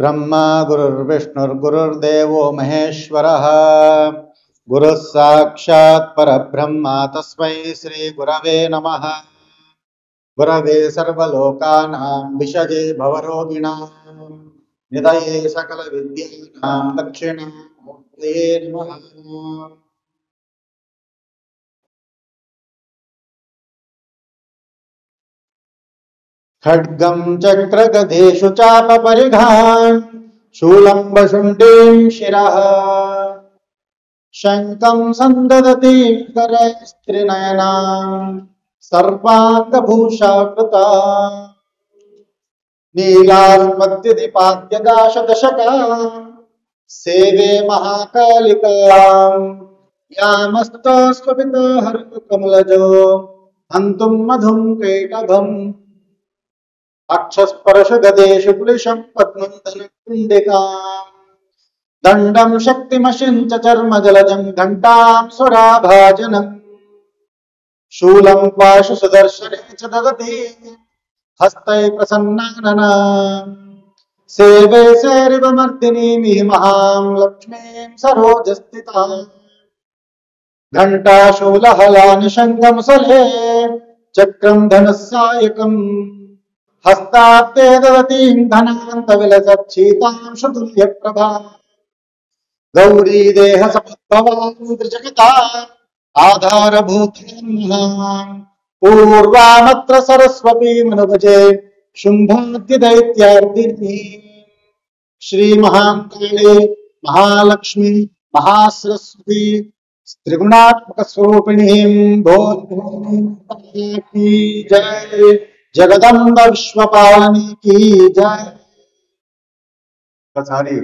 ब्रह्मा गुरुर्विष्णुर्गुरुर्देवो महेश्वरः गुरुः साक्षात् परब्रह्म तस्मै श्री गुरवे नमः। गुरवे सर्वलोकानां विषजे भवरोगिणां निधये सकल विद्यानां दक्षिणामूर्तये नमः। खड्गं चक्रगदेषु चापपरिघान् शूलं वशुण्डीं शिरः शङ्खं सन्ददतीं करस्त्रिनयनां सर्वाङ्गभूषाकृता नीलास्मद्युदिपाद्यदाशदशका सेवे महाकालिकां यामस्तस्वपितो हरितकमलजो हन्तुं मधुं कैटभम् अक्षस्पर्शगदेषु पुलिशं पद्मं धनकुण्डिकां दण्डं शक्तिमशिं च चर्मजलजं घण्टां स्वराभाजनम् शूलं पाशुसुदर्शने च ददति हस्तै प्रसन्नाननां सेवे सेरिवमर्दिनीं महां लक्ष्मीं सरोजस्थितां घण्टाशूलहलानि शङ्खमुसले चक्रं धनुस्सायकम् हस्ताब्दे ददतीं धनान्तविलसच्छीतां श्रुतुल्यप्रभा गौरी देहसमुद्भवां आधारभूतां पूर्वामत्र सरस्वतीमनुभजे शुम्भाद्यदैत्यार्दिनी श्रीमहाकाले महालक्ष्मी महासरस्वती त्रिगुणात्मक स्वरूपिणीं भोजकी जय। जगदंब विश्वपालनी की जय। ఒకసారి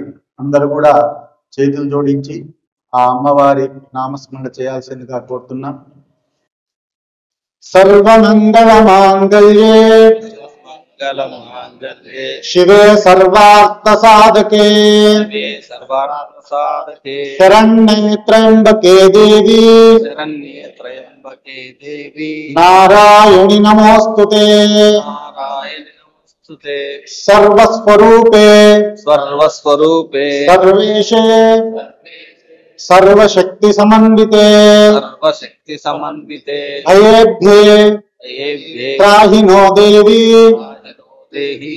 అందరూ కూడా చేతులు జోడించి ఆ అమ్మవారి నామస్మరణ చేయాల్సిందిగా కోరుతున్నాం। సర్వమంగళ మాంగళ్యే శివే సర్వార్థ సాధకే శరణ్యే త్రయంబకే దేవి నారాయణి నమోస్తుతే सर्वस्वरूपे सर्वेशे सर्वशक्ति समन्विते अयेभ्ये त्राहि नो देवी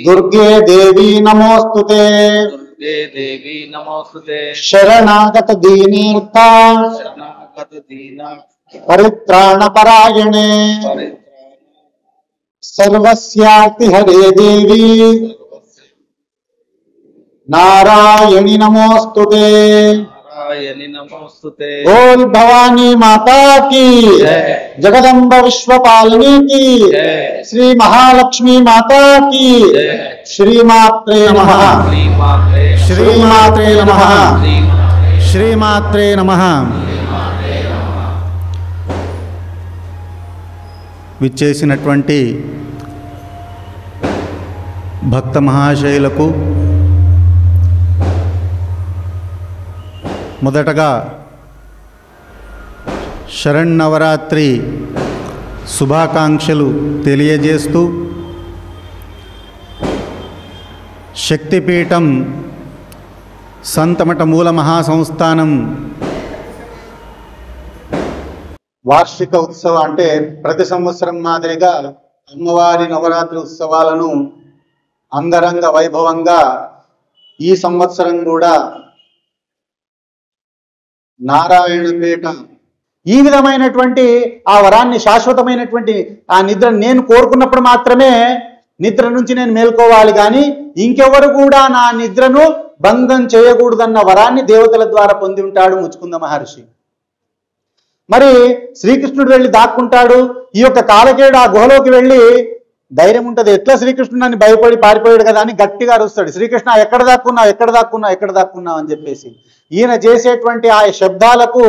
दुर्गे देवी नमोस्तुते शरणागत दीनार्था परित्राण परायणे सर्वस्याति हरे देवी नारायणी नमोस्तुते बोल भवानी माता की जगदंब विश्वपालिनी की श्री महालक्ष्मी माता की श्रीमात्रे नमः श्रीमात्रे नमः श्रीमात्रे नमः। విచ్చేసినటువంటి భక్త మహాశయులకు మొదటగా శరన్నవరాత్రి శుభాకాంక్షలు తెలియజేస్తూ శక్తిపీఠం సంతమఠ మూల మహాసంస్థానం వార్షిక ఉత్సవం అంటే ప్రతి సంవత్సరం మాదిరిగా అమ్మవారి నవరాత్రి ఉత్సవాలను అంగరంగ వైభవంగా ఈ సంవత్సరం కూడా నారాయణపేట ఈ విధమైనటువంటి ఆ వరాన్ని శాశ్వతమైనటువంటి ఆ నిద్ర నేను కోరుకున్నప్పుడు మాత్రమే నిద్ర నుంచి నేను మేల్కోవాలి కానీ ఇంకెవరు కూడా నా నిద్రను భంగం చేయకూడదన్న వరాన్ని దేవతల ద్వారా పొంది ఉంటాడు ముచుకుంద మహర్షి। మరి శ్రీకృష్ణుడు వెళ్ళి దాక్కుంటాడు, ఈ యొక్క కాలకేయుడు ఆ గుహలోకి వెళ్ళి ధైర్యం ఉంటుంది, ఎట్లా శ్రీకృష్ణుడు అని భయపడి పారిపోయాడు కదా అని గట్టిగా అరుస్తాడు, శ్రీకృష్ణ ఎక్కడ దాక్కున్నావు ఎక్కడ దాక్కున్నావు ఎక్కడ దాక్కున్నావు అని చెప్పేసి। ఈయన చేసేటువంటి ఆ శబ్దాలకు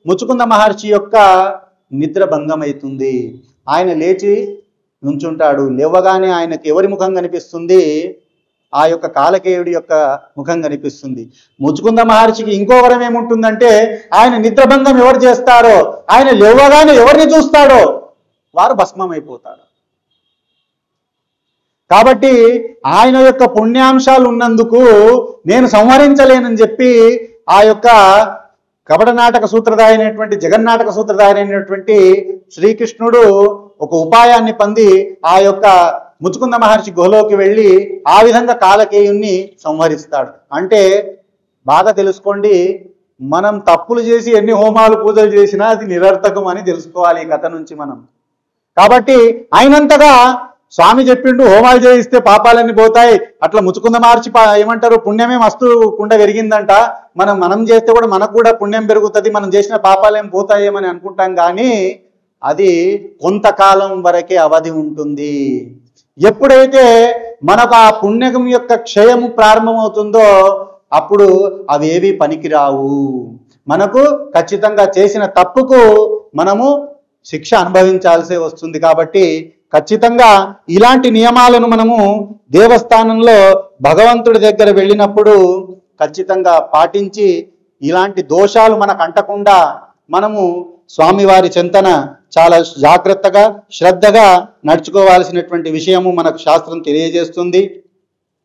ముచుకుంద మహర్షి యొక్క నిద్ర భంగమవుతుంది। ఆయన లేచి నుంచుంటాడు, లేవగానే ఆయనకి ఎవరి ముఖం కనిపిస్తుంది? ఆ యొక్క కాలకేయుడి యొక్క ముఖం కనిపిస్తుంది। ముచుకుంద మహర్షికి ఇంకో వరం ఏముంటుందంటే ఆయన నిద్రభంగం ఎవరు చేస్తారో, ఆయన లేవగానే ఎవరిని చూస్తాడో వారు భస్మమైపోతారు। కాబట్టి ఆయన యొక్క పుణ్యాంశాలు ఉన్నందుకు నేను సంహరించలేనని చెప్పి ఆ యొక్క కపట నాటక సూత్రధారి అయినటువంటి జగన్నాటక సూత్రధారి అయినటువంటి శ్రీకృష్ణుడు ఒక ఉపాయాన్ని పొంది ఆ యొక్క ముచుకుంద మహర్షి గుహలోకి వెళ్ళి ఆ విధంగా కాలకేయుణ్ణి సంహరిస్తాడు. అంటే బాగా తెలుసుకోండి, మనం తప్పులు చేసి ఎన్ని హోమాలు పూజలు చేసినా అది నిరర్థకం అని తెలుసుకోవాలి ఈ కథ నుంచి మనం. కాబట్టి అయినంతగా స్వామి చెప్పిండు హోమాలు చేయిస్తే పాపాలన్నీ పోతాయి, అట్లా ముచుకుంద మార్చి ఏమంటారు పుణ్యమే మస్తు కుండ పెరిగిందంట, మనం చేస్తే కూడా మనకు కూడా పుణ్యం పెరుగుతుంది, మనం చేసిన పాపాలేం పోతాయేమని అనుకుంటాం. కానీ అది కొంతకాలం వరకే అవధి ఉంటుంది. ఎప్పుడైతే మనకు ఆ పుణ్యం యొక్క క్షయము ప్రారంభమవుతుందో అప్పుడు అవేవి పనికిరావు. మనకు ఖచ్చితంగా చేసిన తప్పుకు మనము శిక్ష అనుభవించాల్సి వస్తుంది. కాబట్టి ఖచ్చితంగా ఇలాంటి నియమాలను మనము దేవస్థానంలో భగవంతుడి దగ్గర వెళ్ళినప్పుడు ఖచ్చితంగా పాటించి ఇలాంటి దోషాలు మనకు అంటకుండా మనము స్వామివారి చింతన చాలా జాగ్రత్తగా శ్రద్ధగా నడుచుకోవాల్సినటువంటి విషయము మనకు శాస్త్రం తెలియజేస్తుంది.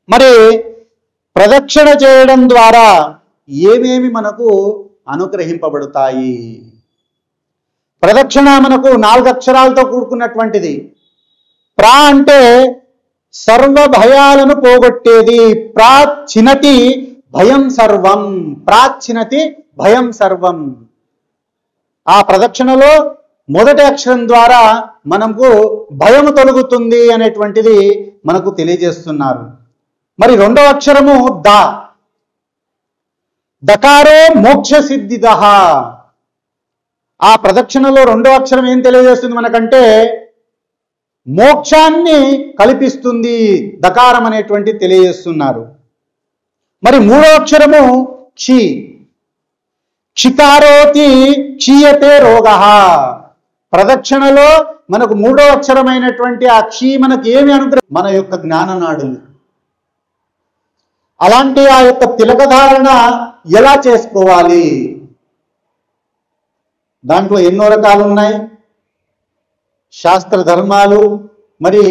మరి ప్రదక్షిణ చేయడం ద్వారా ఏమేమి మనకు అనుగ్రహింపబడతాయి? ప్రదక్షిణ మనకు 4 అక్షరాలతో కూడుకున్నటువంటిది. ప్రా అంటే సర్వ భయాలను పోగొట్టేది. ప్రాచినతి భయం సర్వం. ప్రాచినతి భయం సర్వం. ఆ ప్రదక్షిణలో మొదటి అక్షరం ద్వారా మనకు భయము తొలగుతుంది అనేటువంటిది మనకు తెలియజేస్తున్నారు. మరి రెండవ అక్షరము ద. దకారో మోక్ష సిద్ధిద. ఆ ప్రదక్షిణలో రెండవ అక్షరం ఏం తెలియజేస్తుంది మనకంటే మోక్షాన్ని కల్పిస్తుంది దకారం అనేటువంటి తెలియజేస్తున్నారు. మరి మూడో అక్షరము క్షి. క్షికారోతి క్షీయతే రోగ. ప్రదక్షిణలో మనకు మూడో అక్షరమైనటువంటి ఆ క్షి మనకు ఏమి అనుగ్రహం? మన యొక్క జ్ఞాననాడులు. అలాంటి ఆ యొక్క తిలకధారణ ఎలా చేసుకోవాలి? దాంట్లో ఎన్నో రకాలు ఉన్నాయి. శాస్త్ర ధర్మాలు, మరి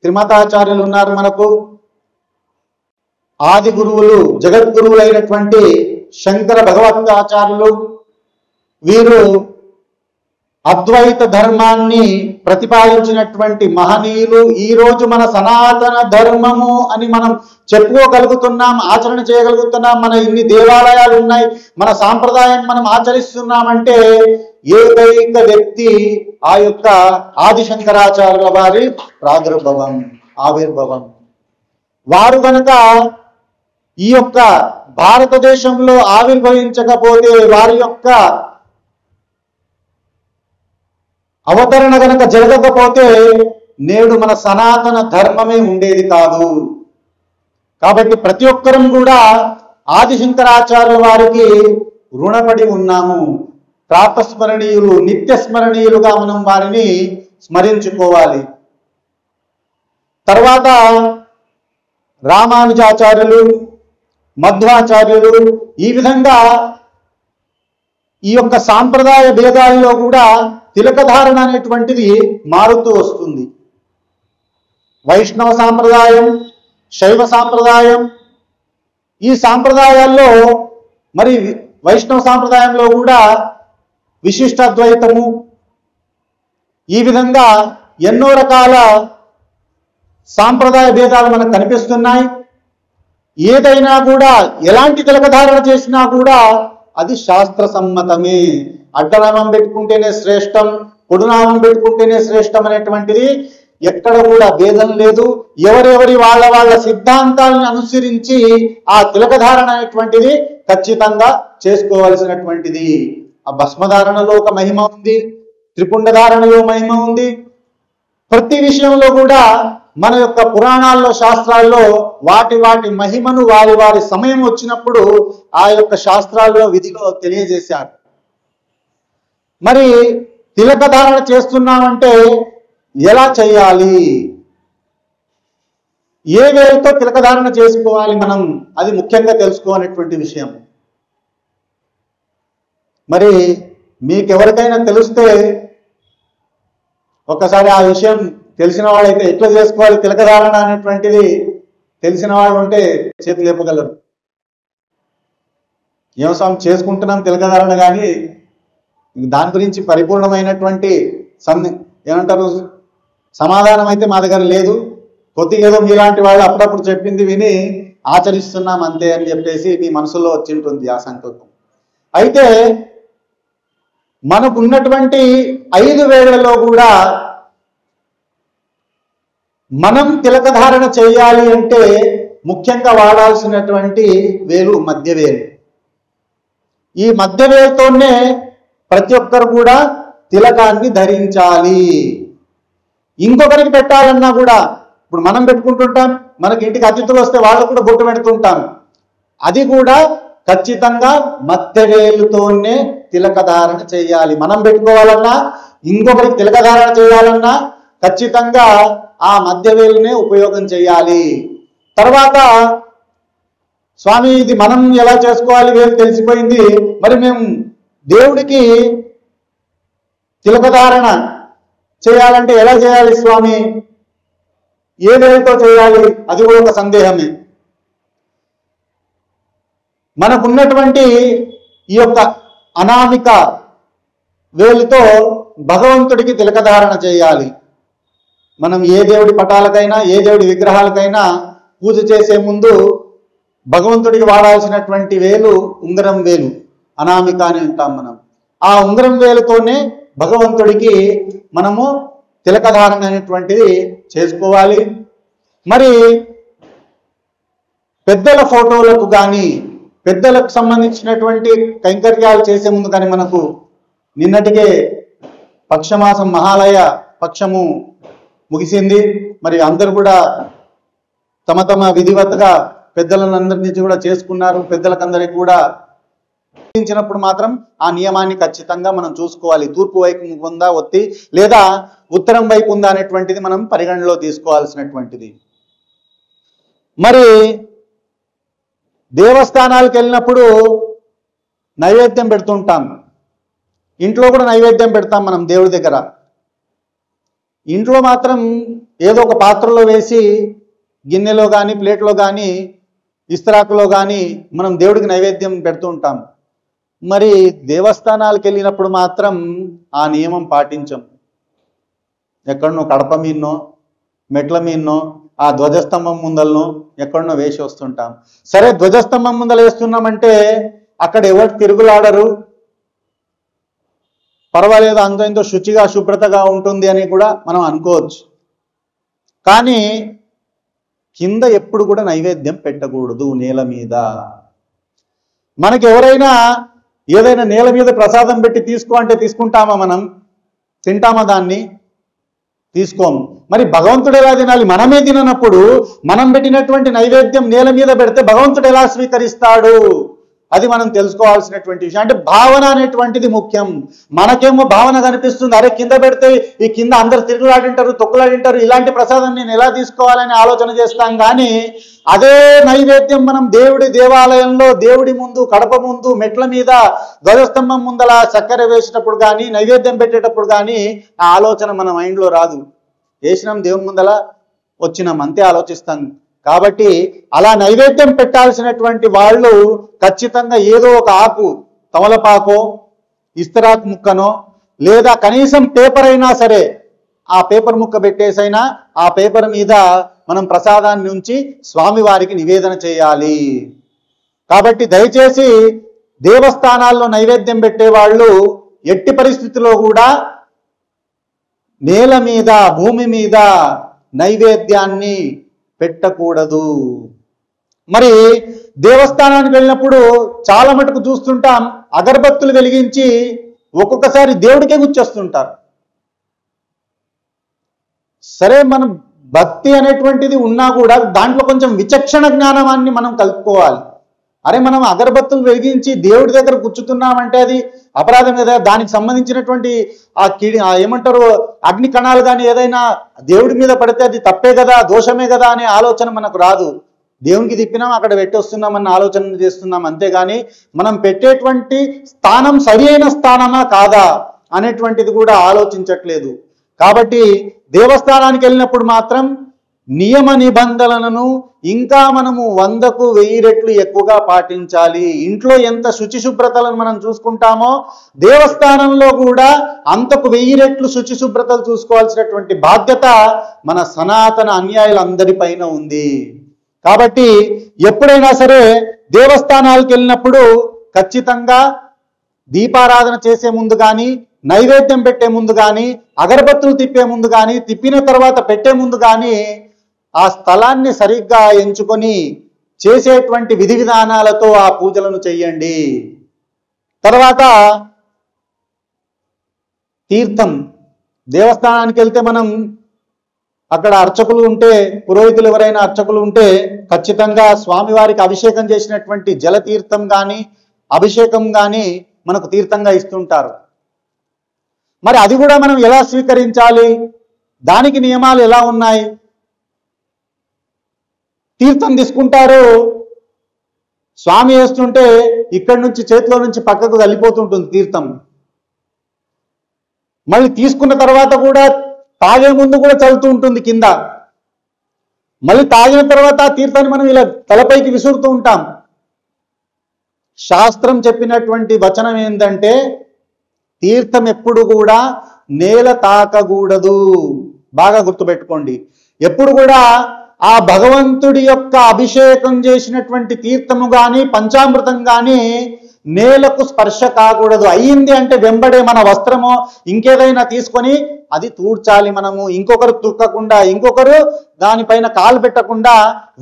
త్రిమతాచార్యులు ఉన్నారు మనకు. ఆది గురువులు జగద్గురువులైనటువంటి శంకర భగవత్పాదాచార్యులు, వీరు అద్వైత ధర్మాన్ని ప్రతిపాదించినటువంటి మహనీయులు. ఈ రోజు మన సనాతన ధర్మము అని మనం చెప్పుకోగలుగుతున్నాం, ఆచరణ చేయగలుగుతున్నాం. మన ఇన్ని దేవాలయాలు ఉన్నాయి, మన సాంప్రదాయం మనం ఆచరిస్తున్నామంటే ఏకైక వ్యక్తి ఆ యొక్క ఆదిశంకరాచార్యుల వారి ఆవిర్భవం. వారు కనుక ఈ యొక్క భారతదేశంలో ఆవిర్భవించకపోతే, వారి యొక్క అవతరణ గనక జరగకపోతే నేడు మన సనాతన ధర్మమే ఉండేది కాదు. కాబట్టి ప్రతి ఒక్కరం కూడా ఆదిశంకరాచార్యుల వారికి రుణపడి ఉన్నాము. ప్రాతస్మరణీయులు, నిత్య స్మరణీయులుగా మనం వారిని స్మరించుకోవాలి. తర్వాత రామానుజాచార్యులు, మధ్వాచార్యులు, ఈ విధంగా ఈ యొక్క సాంప్రదాయ భేదాల్లో కూడా తిలకధారణ అనేటువంటిది మారుతూ వస్తుంది. వైష్ణవ సాంప్రదాయం, శైవ సాంప్రదాయం, ఈ సాంప్రదాయాల్లో మరి వైష్ణవ సాంప్రదాయంలో కూడా విశిష్టాద్వైతము, ఈ విధంగా ఎన్నో రకాల సాంప్రదాయ భేదాలు మనకు కనిపిస్తున్నాయి. ఏదైనా కూడా ఎలాంటి తిలకధారణ చేసినా కూడా అది శాస్త్ర సమ్మతమే. అడ్డనామం పెట్టుకుంటేనే శ్రేష్టం, పొడునామం పెట్టుకుంటేనే శ్రేష్టం అనేటువంటిది ఎక్కడ కూడా భేదం లేదు. ఎవరెవరి వాళ్ళ సిద్ధాంతాలను అనుసరించి ఆ తిలకధారణ అనేటువంటిది ఖచ్చితంగా చేసుకోవలసినటువంటిది. ఆ భస్మధారణలో ఒక మహిమ ఉంది, త్రిపుండధారణలో మహిమ ఉంది. ప్రతి విషయంలో కూడా మన యొక్క పురాణాల్లో, శాస్త్రాల్లో వాటి మహిమను వారి సమయం వచ్చినప్పుడు ఆ యొక్క శాస్త్రాల్లో విధిలో తెలియజేశారు. మరి తిలకధారణ చేస్తున్నామంటే ఎలా చేయాలి, ఏ వేలతో తిలకధారణ చేసుకోవాలి మనం, అది ముఖ్యంగా తెలుసుకోవాలనేటువంటి విషయం. మరి మీకెవరికైనా తెలిస్తే ఒకసారి ఆ విషయం తెలిసిన వాళ్ళైతే ఎట్లా చేసుకోవాలి తిలకధారణ అనేటువంటిది తెలిసిన వాళ్ళు ఉంటే చేతులు లేపగలరు. ఏమో స్వామి చేసుకుంటున్నాం తిలకధారణ, కానీ దాని గురించి పరిపూర్ణమైనటువంటి ఏమంటారు సమాధానం అయితే మా దగ్గర లేదు. కొద్దిగా ఏదో మీలాంటి వాళ్ళు అప్పుడప్పుడు చెప్పింది విని ఆచరిస్తున్నాం అంతే అని చెప్పేసి మీ మనసులో వచ్చి ఉంటుంది ఆ సంకల్పం. అయితే మనకున్నటువంటి 5 వేళ్లలో కూడా మనం తిలకధారణ చేయాలి అంటే ముఖ్యంగా వాడాల్సినటువంటి వేలు మధ్యవేలు. ఈ మధ్యవేలుతోనే ప్రతి ఒక్కరు కూడా తిలకాన్ని ధరించాలి. ఇంకొకరికి పెట్టాలన్నా కూడా, ఇప్పుడు మనం పెట్టుకుంటుంటాం, మనకి ఇంటికి అతిథులు వస్తే వాళ్ళకు కూడా బొట్టు పెడుతుంటాం. అది కూడా ఖచ్చితంగా మధ్యవేలుతోనే తిలకధారణ చేయాలి. మనం పెట్టుకోవాలన్నా, ఇంకొకరికి తిలకధారణ చేయాలన్నా ఖచ్చితంగా ఆ మధ్యవేలునే ఉపయోగం చేయాలి. తర్వాత స్వామి ఇది మనం ఎలా చేసుకోవాలి వేలు తెలిసిపోయింది, మరి మేము దేవుడికి తిలకధారణ చేయాలంటే ఎలా చేయాలి స్వామి, ఏ వేలుతో చేయాలి, అది కూడా ఒక సందేహమే. మనకున్నటువంటి ఈ యొక్క అనామిక వేలుతో భగవంతుడికి తిలకధారణ చేయాలి. మనం ఏ దేవుడి పటాలకైనా ఏ దేవుడి విగ్రహాలకైనా పూజ చేసే ముందు భగవంతుడికి వాడాల్సినటువంటి వేలు ఉంగరం వేలు, అనామిక అని అంటాం మనం. ఆ ఉంగరం వేలుతోనే భగవంతుడికి మనము తిలకధారణ అనేటువంటిది చేసుకోవాలి. మరి పెద్దల ఫోటోలకు కానీ పెద్దలకు సంబంధించినటువంటి కైంకర్యాలు చేసే ముందు కానీ, మనకు నిన్నటికే పక్షమాసం మహాలయ పక్షము ముగిసింది. మరి అందరూ కూడా తమ తమ విధివత్తుగా పెద్దలందరినీ కూడా చేసుకున్నారు. పెద్దలకందరికి కూడా ఇచ్చినప్పుడు మాత్రం ఆ నియమాన్ని ఖచ్చితంగా మనం చూసుకోవాలి. తూర్పు వైపు ఉందా ఒత్తి, లేదా ఉత్తరం వైపు ఉందా అనేటువంటిది మనం పరిగణలో తీసుకోవాల్సినటువంటిది. మరి దేవస్థానాలకు వెళ్ళినప్పుడు నైవేద్యం పెడుతుంటాం. ఇంట్లో కూడా నైవేద్యం పెడతాం మనం దేవుడి దగ్గర. ఇంట్లో మాత్రం ఏదో ఒక పాత్రలో వేసి గిన్నెలో కానీ ప్లేట్లో కానీ ఇస్తరాకులో కానీ మనం దేవుడికి నైవేద్యం పెడుతూ ఉంటాం. మరి దేవస్థానాలకు వెళ్ళినప్పుడు మాత్రం ఆ నియమం పాటించం. ఎక్కడనో కడప మీదనో మెట్ల మీదనో ఆ ధ్వజస్తంభం ముందలను ఎక్కడనో వేసి వస్తుంటాం. సరే, ధ్వజస్తంభం ముందల వేస్తున్నామంటే అక్కడ ఎవరు తిరుగులాడరు, పర్వాలేదు, అంత ఎంతో శుచిగా శుభ్రతగా ఉంటుంది అని కూడా మనం అనుకోవచ్చు. కానీ కింద ఎప్పుడు కూడా నైవేద్యం పెట్టకూడదు నేల మీద. మనకి ఎవరైనా ఏదైనా నేల మీద ప్రసాదం పెట్టి తీసుకో అంటే తీసుకుంటామా? మనం తింటామా? దాన్ని తీసుకోము. మరి భగవంతుడు ఎలా తినాలి? మనమే తిననప్పుడు మనం పెట్టినటువంటి నైవేద్యం నేల మీద పెడితే భగవంతుడు ఎలా స్వీకరిస్తాడు? అది మనం తెలుసుకోవాల్సినటువంటి విషయం. అంటే భావన అనేటువంటిది ముఖ్యం. మనకేమో భావన కనిపిస్తుంది, అరే కింద పెడితే ఈ కింద అందరు తిరుగులాడింటారు, తొక్కులాడింటారు, ఇలాంటి ప్రసాదం నేను ఎలా తీసుకోవాలని ఆలోచన చేస్తాం. కానీ అదే నైవేద్యం మనం దేవుడి దేవాలయంలో దేవుడి ముందు, కడప ముందు, మెట్ల మీద, ధ్వజస్తంభం ముందల చక్కెర వేసేటప్పుడు కానీ నైవేద్యం పెట్టేటప్పుడు కానీ ఆ ఆలోచన మన మైండ్లో రాదు. వేసినాం దేవుని ముందల, వచ్చినాం, అంతే ఆలోచిస్తాం. కాబట్టి అలా నైవేద్యం పెట్టాల్సినటువంటి వాళ్ళు ఖచ్చితంగా ఏదో ఒక ఆకు, తమలపాకో ఇస్తరాకు ముక్కనో లేదా కనీసం పేపర్ అయినా సరే ఆ పేపర్ ముక్క పెట్టేసైనా ఆ పేపర్ మీద మనం ప్రసాదాన్ని ఉంచి స్వామివారికి నివేదన చేయాలి. కాబట్టి దయచేసి దేవస్థానాల్లో నైవేద్యం పెట్టేవాళ్ళు ఎట్టి పరిస్థితిలో కూడా నేల మీద, భూమి మీద నైవేద్యాన్ని పెట్టకూడదు. మరి దేవస్థానానికి వెళ్ళినప్పుడు చాలా మటుకు చూస్తుంటాం, అగరబత్తులు వెలిగించి ఒక్కొక్కసారి దేవుడికే గుచ్చేస్తుంటారు. సరే, మనం భక్తి అనేటువంటిది ఉన్నా కూడా దాంట్లో కొంచెం విచక్షణ జ్ఞానాన్ని మనం కలుపుకోవాలి. అరే, మనం అగరబత్తులు వెలిగించి దేవుడి దగ్గర కూర్చుతున్నామంటే అది అపరాధం కదా. దానికి సంబంధించినటువంటి ఏమంటారు అగ్ని కణాలు కానీ ఏదైనా దేవుడి మీద పడితే అది తప్పే కదా, దోషమే కదా అనే ఆలోచన మనకు రాదు. దేవునికి తిప్పినాం, అక్కడ పెట్టొస్తున్నామన్న ఆలోచన చేస్తున్నాం. అంతేగాని మనం పెట్టేటువంటి స్థానం సరి అయిన స్థానమా కాదా అనేటువంటిది కూడా ఆలోచించట్లేదు. కాబట్టి దేవస్థానానికి వెళ్ళినప్పుడు మాత్రం నియమ నిబంధనలను ఇంకా మనము 100కు 1000 రెట్లు ఎక్కువగా పాటించాలి. ఇంట్లో ఎంత శుచి శుభ్రతలను మనం చూసుకుంటామో దేవస్థానంలో కూడా అంతకు 1000 రెట్లు శుచి శుభ్రతలు చూసుకోవాల్సినటువంటి బాధ్యత మన సనాతన అనుయాయులందరిపైన ఉంది. కాబట్టి ఎప్పుడైనా సరే దేవస్థానాలకు వెళ్ళినప్పుడు ఖచ్చితంగా దీపారాధన చేసే ముందు కానీ, నైవేద్యం పెట్టే ముందు కానీ, అగరబత్తులు తిప్పే ముందు కానీ, తిప్పిన తర్వాత పెట్టే ముందు కానీ ఆ స్థలాన్ని సరిగ్గా ఎంచుకొని చేసేటువంటి విధి విధానాలతో ఆ పూజలను చెయ్యండి. తర్వాత తీర్థం, దేవస్థానానికి వెళ్తే మనం అక్కడ అర్చకులు ఉంటే, పురోహితులు ఎవరైనా అర్చకులు ఉంటే ఖచ్చితంగా స్వామివారికి అభిషేకం చేసినటువంటి జలతీర్థం కానీ అభిషేకం కానీ మనకు తీర్థంగా ఇస్తుంటారు. మరి అది కూడా మనం ఎలా స్వీకరించాలి, దానికి నియమాలు ఎలా ఉన్నాయి? తీర్థం తీసుకుంటారు, స్వామి వేస్తుంటే ఇక్కడి నుంచి చేతిలో నుంచి పక్కకు వెళ్ళిపోతుంటుంది తీర్థం. మళ్ళీ తీసుకున్న తర్వాత కూడా తాగే ముందు కూడా చల్లుతూ ఉంటుంది కింద. మళ్ళీ తాగిన తర్వాత ఆ తీర్థాన్ని మనం ఇలా తలపైకి విసురుతూ ఉంటాం. శాస్త్రం చెప్పినటువంటి వచనం ఏంటంటే తీర్థం ఎప్పుడు కూడా నేల తాకకూడదు. బాగా గుర్తుపెట్టుకోండి. ఎప్పుడు కూడా ఆ భగవంతుడి యొక్క అభిషేకం చేసినటువంటి తీర్థము కానీ పంచామృతం కానీ నేలకు స్పర్శ కాకూడదు. అయ్యింది అంటే వెంబడే మన వస్త్రమో ఇంకేదైనా తీసుకొని అది తూడ్చాలి. మనము ఇంకొకరు తుక్కకుండా, ఇంకొకరు దానిపైన కాలు పెట్టకుండా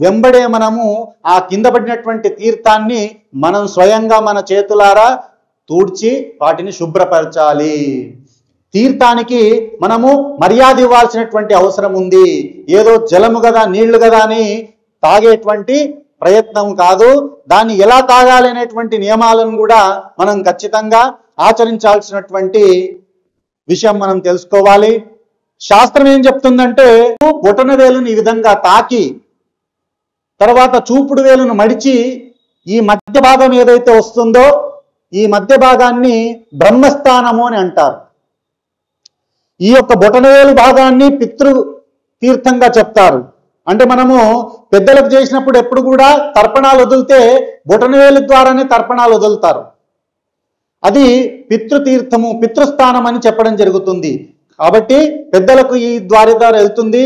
వెంబడే మనము ఆ కింద పడినటువంటి తీర్థాన్ని మనం స్వయంగా మన చేతులారా తూడ్చి వాటిని శుభ్రపరచాలి. తీర్థానికి మనము మర్యాద ఇవ్వాల్సినటువంటి అవసరం ఉంది. ఏదో జలము కదా, నీళ్లు కదా అని తాగేటువంటి ప్రయత్నం కాదు. దాన్ని ఎలా తాగాలి అనేటువంటి నియమాలను కూడా మనం ఖచ్చితంగా ఆచరించాల్సినటువంటి విషయం మనం తెలుసుకోవాలి. శాస్త్రం ఏం చెప్తుందంటే బొటన వేలును ఈ విధంగా తాకి తర్వాత చూపుడు వేలును మడిచి ఈ మధ్య భాగం ఏదైతే వస్తుందో ఈ మధ్య భాగాన్ని బ్రహ్మస్థానము అని అంటారు. ఈ యొక్క బొటనవేలు భాగాన్ని పితృ తీర్థంగా చెప్తారు. అంటే మనము పెద్దలకు చేసినప్పుడు ఎప్పుడు కూడా తర్పణాలు వదిలితే బొటనవేలు ద్వారానే తర్పణాలు వదులుతారు. అది పితృతీర్థము, పితృస్థానం అని చెప్పడం జరుగుతుంది. కాబట్టి పెద్దలకు ఈ ద్వారి ద్వారా వెళ్తుంది.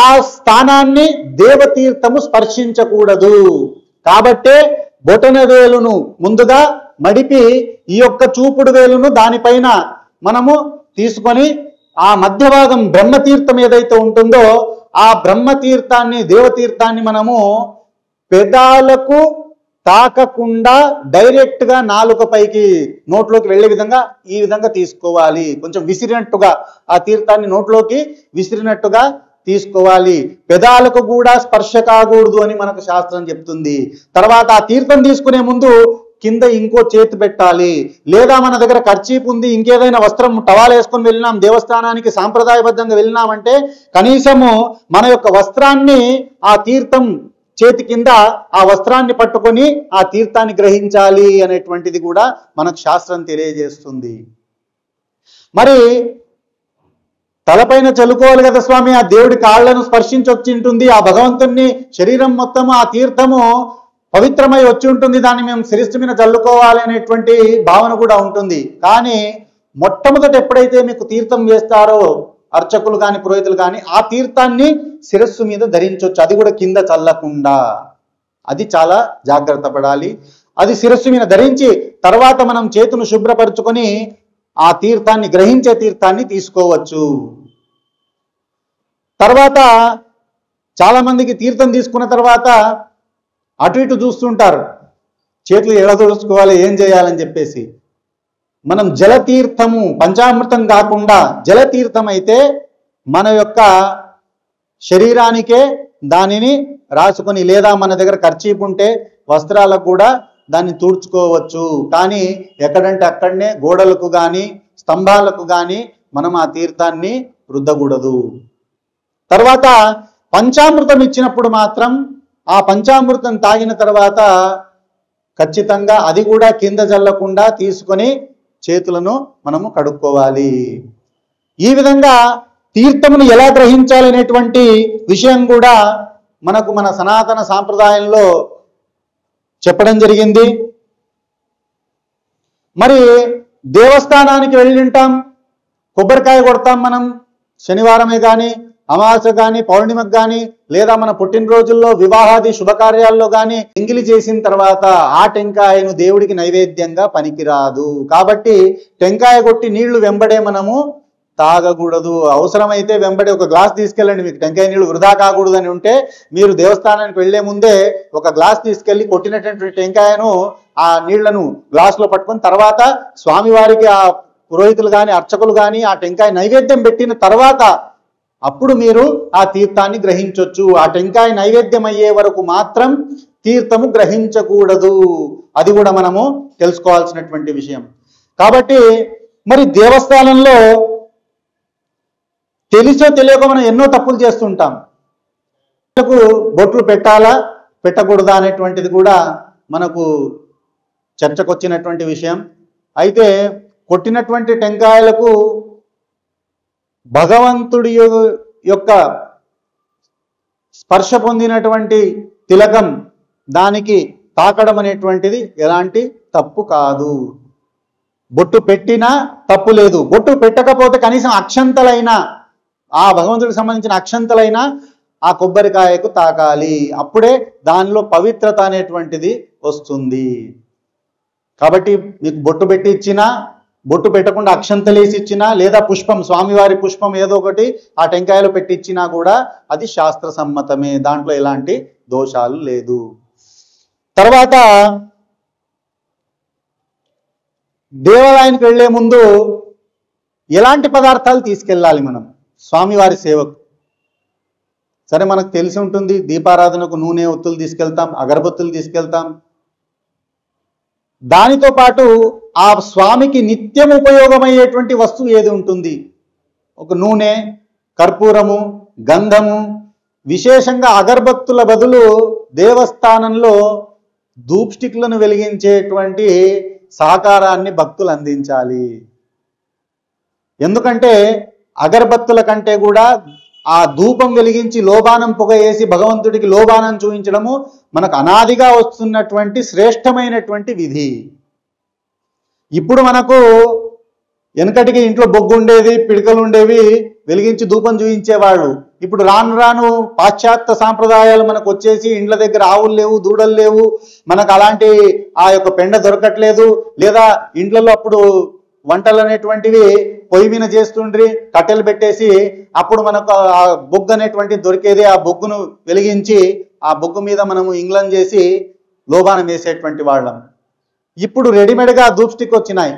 ఆ స్థానాన్ని దేవతీర్థము స్పర్శించకూడదు. కాబట్టే బొటనవేలును ముందుగా మడిపి ఈ యొక్క చూపుడు వేలును దానిపైన మనము తీసుకొని ఆ మధ్య భాగం బ్రహ్మతీర్థం ఏదైతే ఉంటుందో ఆ బ్రహ్మతీర్థాన్ని, దేవతీర్థాన్ని మనము పెదాలకు తాకకుండా డైరెక్ట్ గా నాలుక పైకి నోట్లోకి వెళ్లే విధంగా ఈ విధంగా తీసుకోవాలి. కొంచెం విసిరినట్టుగా ఆ తీర్థాన్ని నోట్లోకి విసిరినట్టుగా తీసుకోవాలి. పెదాలకు కూడా స్పర్శ కాకూడదు అని మనకు శాస్త్రం చెప్తుంది. తర్వాత ఆ తీర్థం తీసుకునే ముందు కింద ఇంకో చేతి పెట్టాలి. లేదా మన దగ్గర కర్చీప్ ఉంది, ఇంకేదైనా వస్త్రం టవాల్ వేసుకొని వెళ్ళినాం, దేవస్థానానికి సాంప్రదాయబద్ధంగా వెళ్ళినామంటే కనీసము మన యొక్క వస్త్రాన్ని ఆ తీర్థం చేతి కింద ఆ వస్త్రాన్ని పట్టుకొని ఆ తీర్థాన్ని గ్రహించాలి అనేటువంటిది కూడా మనకు శాస్త్రం తెలియజేస్తుంది. మరి తలపైన చల్లుకోవాలి కదా స్వామి, ఆ దేవుడి కాళ్లను స్పర్శించి ఉంటుంది, ఆ భగవంతుని శరీరం మొత్తము ఆ తీర్థము పవిత్రమై వచ్చి ఉంటుంది, దాన్ని మేము శిరస్సు మీద చల్లుకోవాలి అనేటువంటి భావన కూడా ఉంటుంది. కానీ మొట్టమొదట ఎప్పుడైతే మీకు తీర్థం వేస్తారో అర్చకులు కానీ పురోహితులు కానీ ఆ తీర్థాన్ని శిరస్సు మీద ధరించవచ్చు. అది కూడా కింద చల్లకుండా. అది చాలా జాగ్రత్త పడాలి. అది శిరస్సు మీద ధరించి తర్వాత మనం చేతును శుభ్రపరుచుకొని ఆ తీర్థాన్ని, గ్రహించే తీర్థాన్ని తీసుకోవచ్చు. తర్వాత చాలా మందికి తీర్థం తీసుకున్న తర్వాత అటు ఇటు చూస్తుంటారు, చేతులు ఎలా తుడుచుకోవాలి, ఏం చేయాలని చెప్పేసి. మనం జలతీర్థము, పంచామృతం కాకుండా జలతీర్థం అయితే మన యొక్క శరీరానికే దానిని రాసుకొని, లేదా మన దగ్గర కర్చీప్ ఉంటే వస్త్రాలకు కూడా దాన్ని తుడుచుకోవచ్చు. కానీ ఎక్కడంటే అక్కడనే గోడలకు కానీ స్తంభాలకు కానీ మనం ఆ తీర్థాన్ని రుద్దకూడదు. తర్వాత పంచామృతం ఇచ్చినప్పుడు మాత్రం ఆ పంచామృతం తాగిన తర్వాత ఖచ్చితంగా అది కూడా కింద జల్లకుండా తీసుకొని చేతులను మనము కడుక్కోవాలి. ఈ విధంగా తీర్థమును ఎలా గ్రహించాలనేటువంటి విషయం కూడా మనకు మన సనాతన సాంప్రదాయంలో చెప్పడం జరిగింది. మరి దేవస్థానానికి వెళ్ళింటాం, కొబ్బరికాయ కొడతాం మనం శనివారమే కానీ, అమావాస్య కానీ, పౌర్ణిమకు కానీ, లేదా మన పుట్టినరోజుల్లో వివాహాది శుభకార్యాల్లో కానీ ఎంగిలి చేసిన తర్వాత ఆ టెంకాయను దేవుడికి నైవేద్యంగా పనికిరాదు. కాబట్టి టెంకాయ కొట్టి నీళ్లు వెంబడే మనము తాగకూడదు. అవసరమైతే వెంబడి ఒక గ్లాస్ తీసుకెళ్ళండి, మీకు టెంకాయ నీళ్లు వృధా కాకూడదని ఉంటే మీరు దేవస్థానానికి వెళ్లే ముందే ఒక గ్లాస్ తీసుకెళ్లి కొట్టినటువంటి టెంకాయను ఆ నీళ్లను గ్లాసులో పట్టుకొని తర్వాత స్వామివారికి ఆ పురోహితులు కానీ అర్చకులు కానీ ఆ టెంకాయ నైవేద్యం పెట్టిన తర్వాత అప్పుడు మీరు ఆ తీర్థాన్ని గ్రహించవచ్చు. ఆ టెంకాయ నైవేద్యం అయ్యే వరకు మాత్రం తీర్థము గ్రహించకూడదు. అది కూడా మనము తెలుసుకోవాల్సినటువంటి విషయం. కాబట్టి మరి దేవస్థానంలో తెలిసో తెలియక మనం ఎన్నో తప్పులు చేస్తుంటాం. బొట్లు పెట్టాలా పెట్టకూడదా అనేటువంటిది కూడా మనకు చర్చకు వచ్చినటువంటి విషయం. అయితే కొట్టినటువంటి టెంకాయలకు భగవంతుడి యొక్క స్పర్శ పొందినటువంటి తిలకం దానికి తాకడం అనేటువంటిది ఎలాంటి తప్పు కాదు. బొట్టు పెట్టినా తప్పు లేదు. బొట్టు పెట్టకపోతే కనీసం అక్షంతలైనా, ఆ భగవంతుడికి సంబంధించిన అక్షంతలైనా ఆ కొబ్బరికాయకు తాకాలి. అప్పుడే దానిలో పవిత్రత అనేటువంటిది వస్తుంది. కాబట్టి మీకు బొట్టు పెట్టి ఇచ్చినా, బొట్టు పెట్టకుండా అక్షంతలేసి ఇచ్చినా, లేదా పుష్పం స్వామివారి పుష్పం ఏదో ఒకటి ఆ టెంకాయలో పెట్టి ఇచ్చినా కూడా అది శాస్త్ర సమ్మతమే, దాంట్లో ఎలాంటి దోషాలు లేదు. తర్వాత దేవాలయానికి వెళ్లే ముందు ఎలాంటి పదార్థాలు తీసుకెళ్ళాలి మనం స్వామివారి సేవకు? సరే, మనకు తెలిసి ఉంటుంది, దీపారాధనకు నూనె ఒత్తులు తీసుకెళ్తాం, అగరబత్తులు తీసుకెళ్తాం. దానితో పాటు ఆ స్వామికి నిత్యం ఉపయోగమయ్యేటువంటి వస్తువు ఏది ఉంటుంది? ఒక నూనె, కర్పూరము, గంధము, విశేషంగా అగరబత్తుల బదులు దేవస్థానంలో ధూప్ స్టిక్లను వెలిగించేటువంటి సహకారాన్ని భక్తులు అందించాలి. ఎందుకంటే అగరబత్తుల కంటే కూడా ఆ ధూపం వెలిగించి లోబానం పొగ వేసి భగవంతుడికి లోబానం చూపించడము మనకు అనాదిగా వస్తున్నటువంటి శ్రేష్టమైనటువంటి విధి. ఇప్పుడు మనకు వెనకటికి ఇంట్లో బొగ్గు ఉండేది, పిడకలు ఉండేవి, వెలిగించి ధూపం చూపించేవాళ్ళు. ఇప్పుడు రాను రాను పాశ్చాత్య సాంప్రదాయాలు మనకు వచ్చేసి ఇండ్ల దగ్గర ఆవులు లేవు, దూడలు లేవు, మనకు అలాంటి ఆ యొక్క పెండ దొరకట్లేదు. లేదా ఇండ్లలో అప్పుడు వంటలు అనేటువంటివి పొయ్యి మీద చేస్తుండ్రి, కట్టెలు పెట్టేసి అప్పుడు మనకు ఆ బొగ్గు అనేటువంటిది దొరికేది. ఆ బొగ్గును వెలిగించి ఆ బొగ్గు మీద మనము ఇంగ్లం చేసి లోబానం వేసేటువంటి వాళ్ళం. ఇప్పుడు రెడీమేడ్గా ధూప్ స్టిక్ వచ్చినాయి.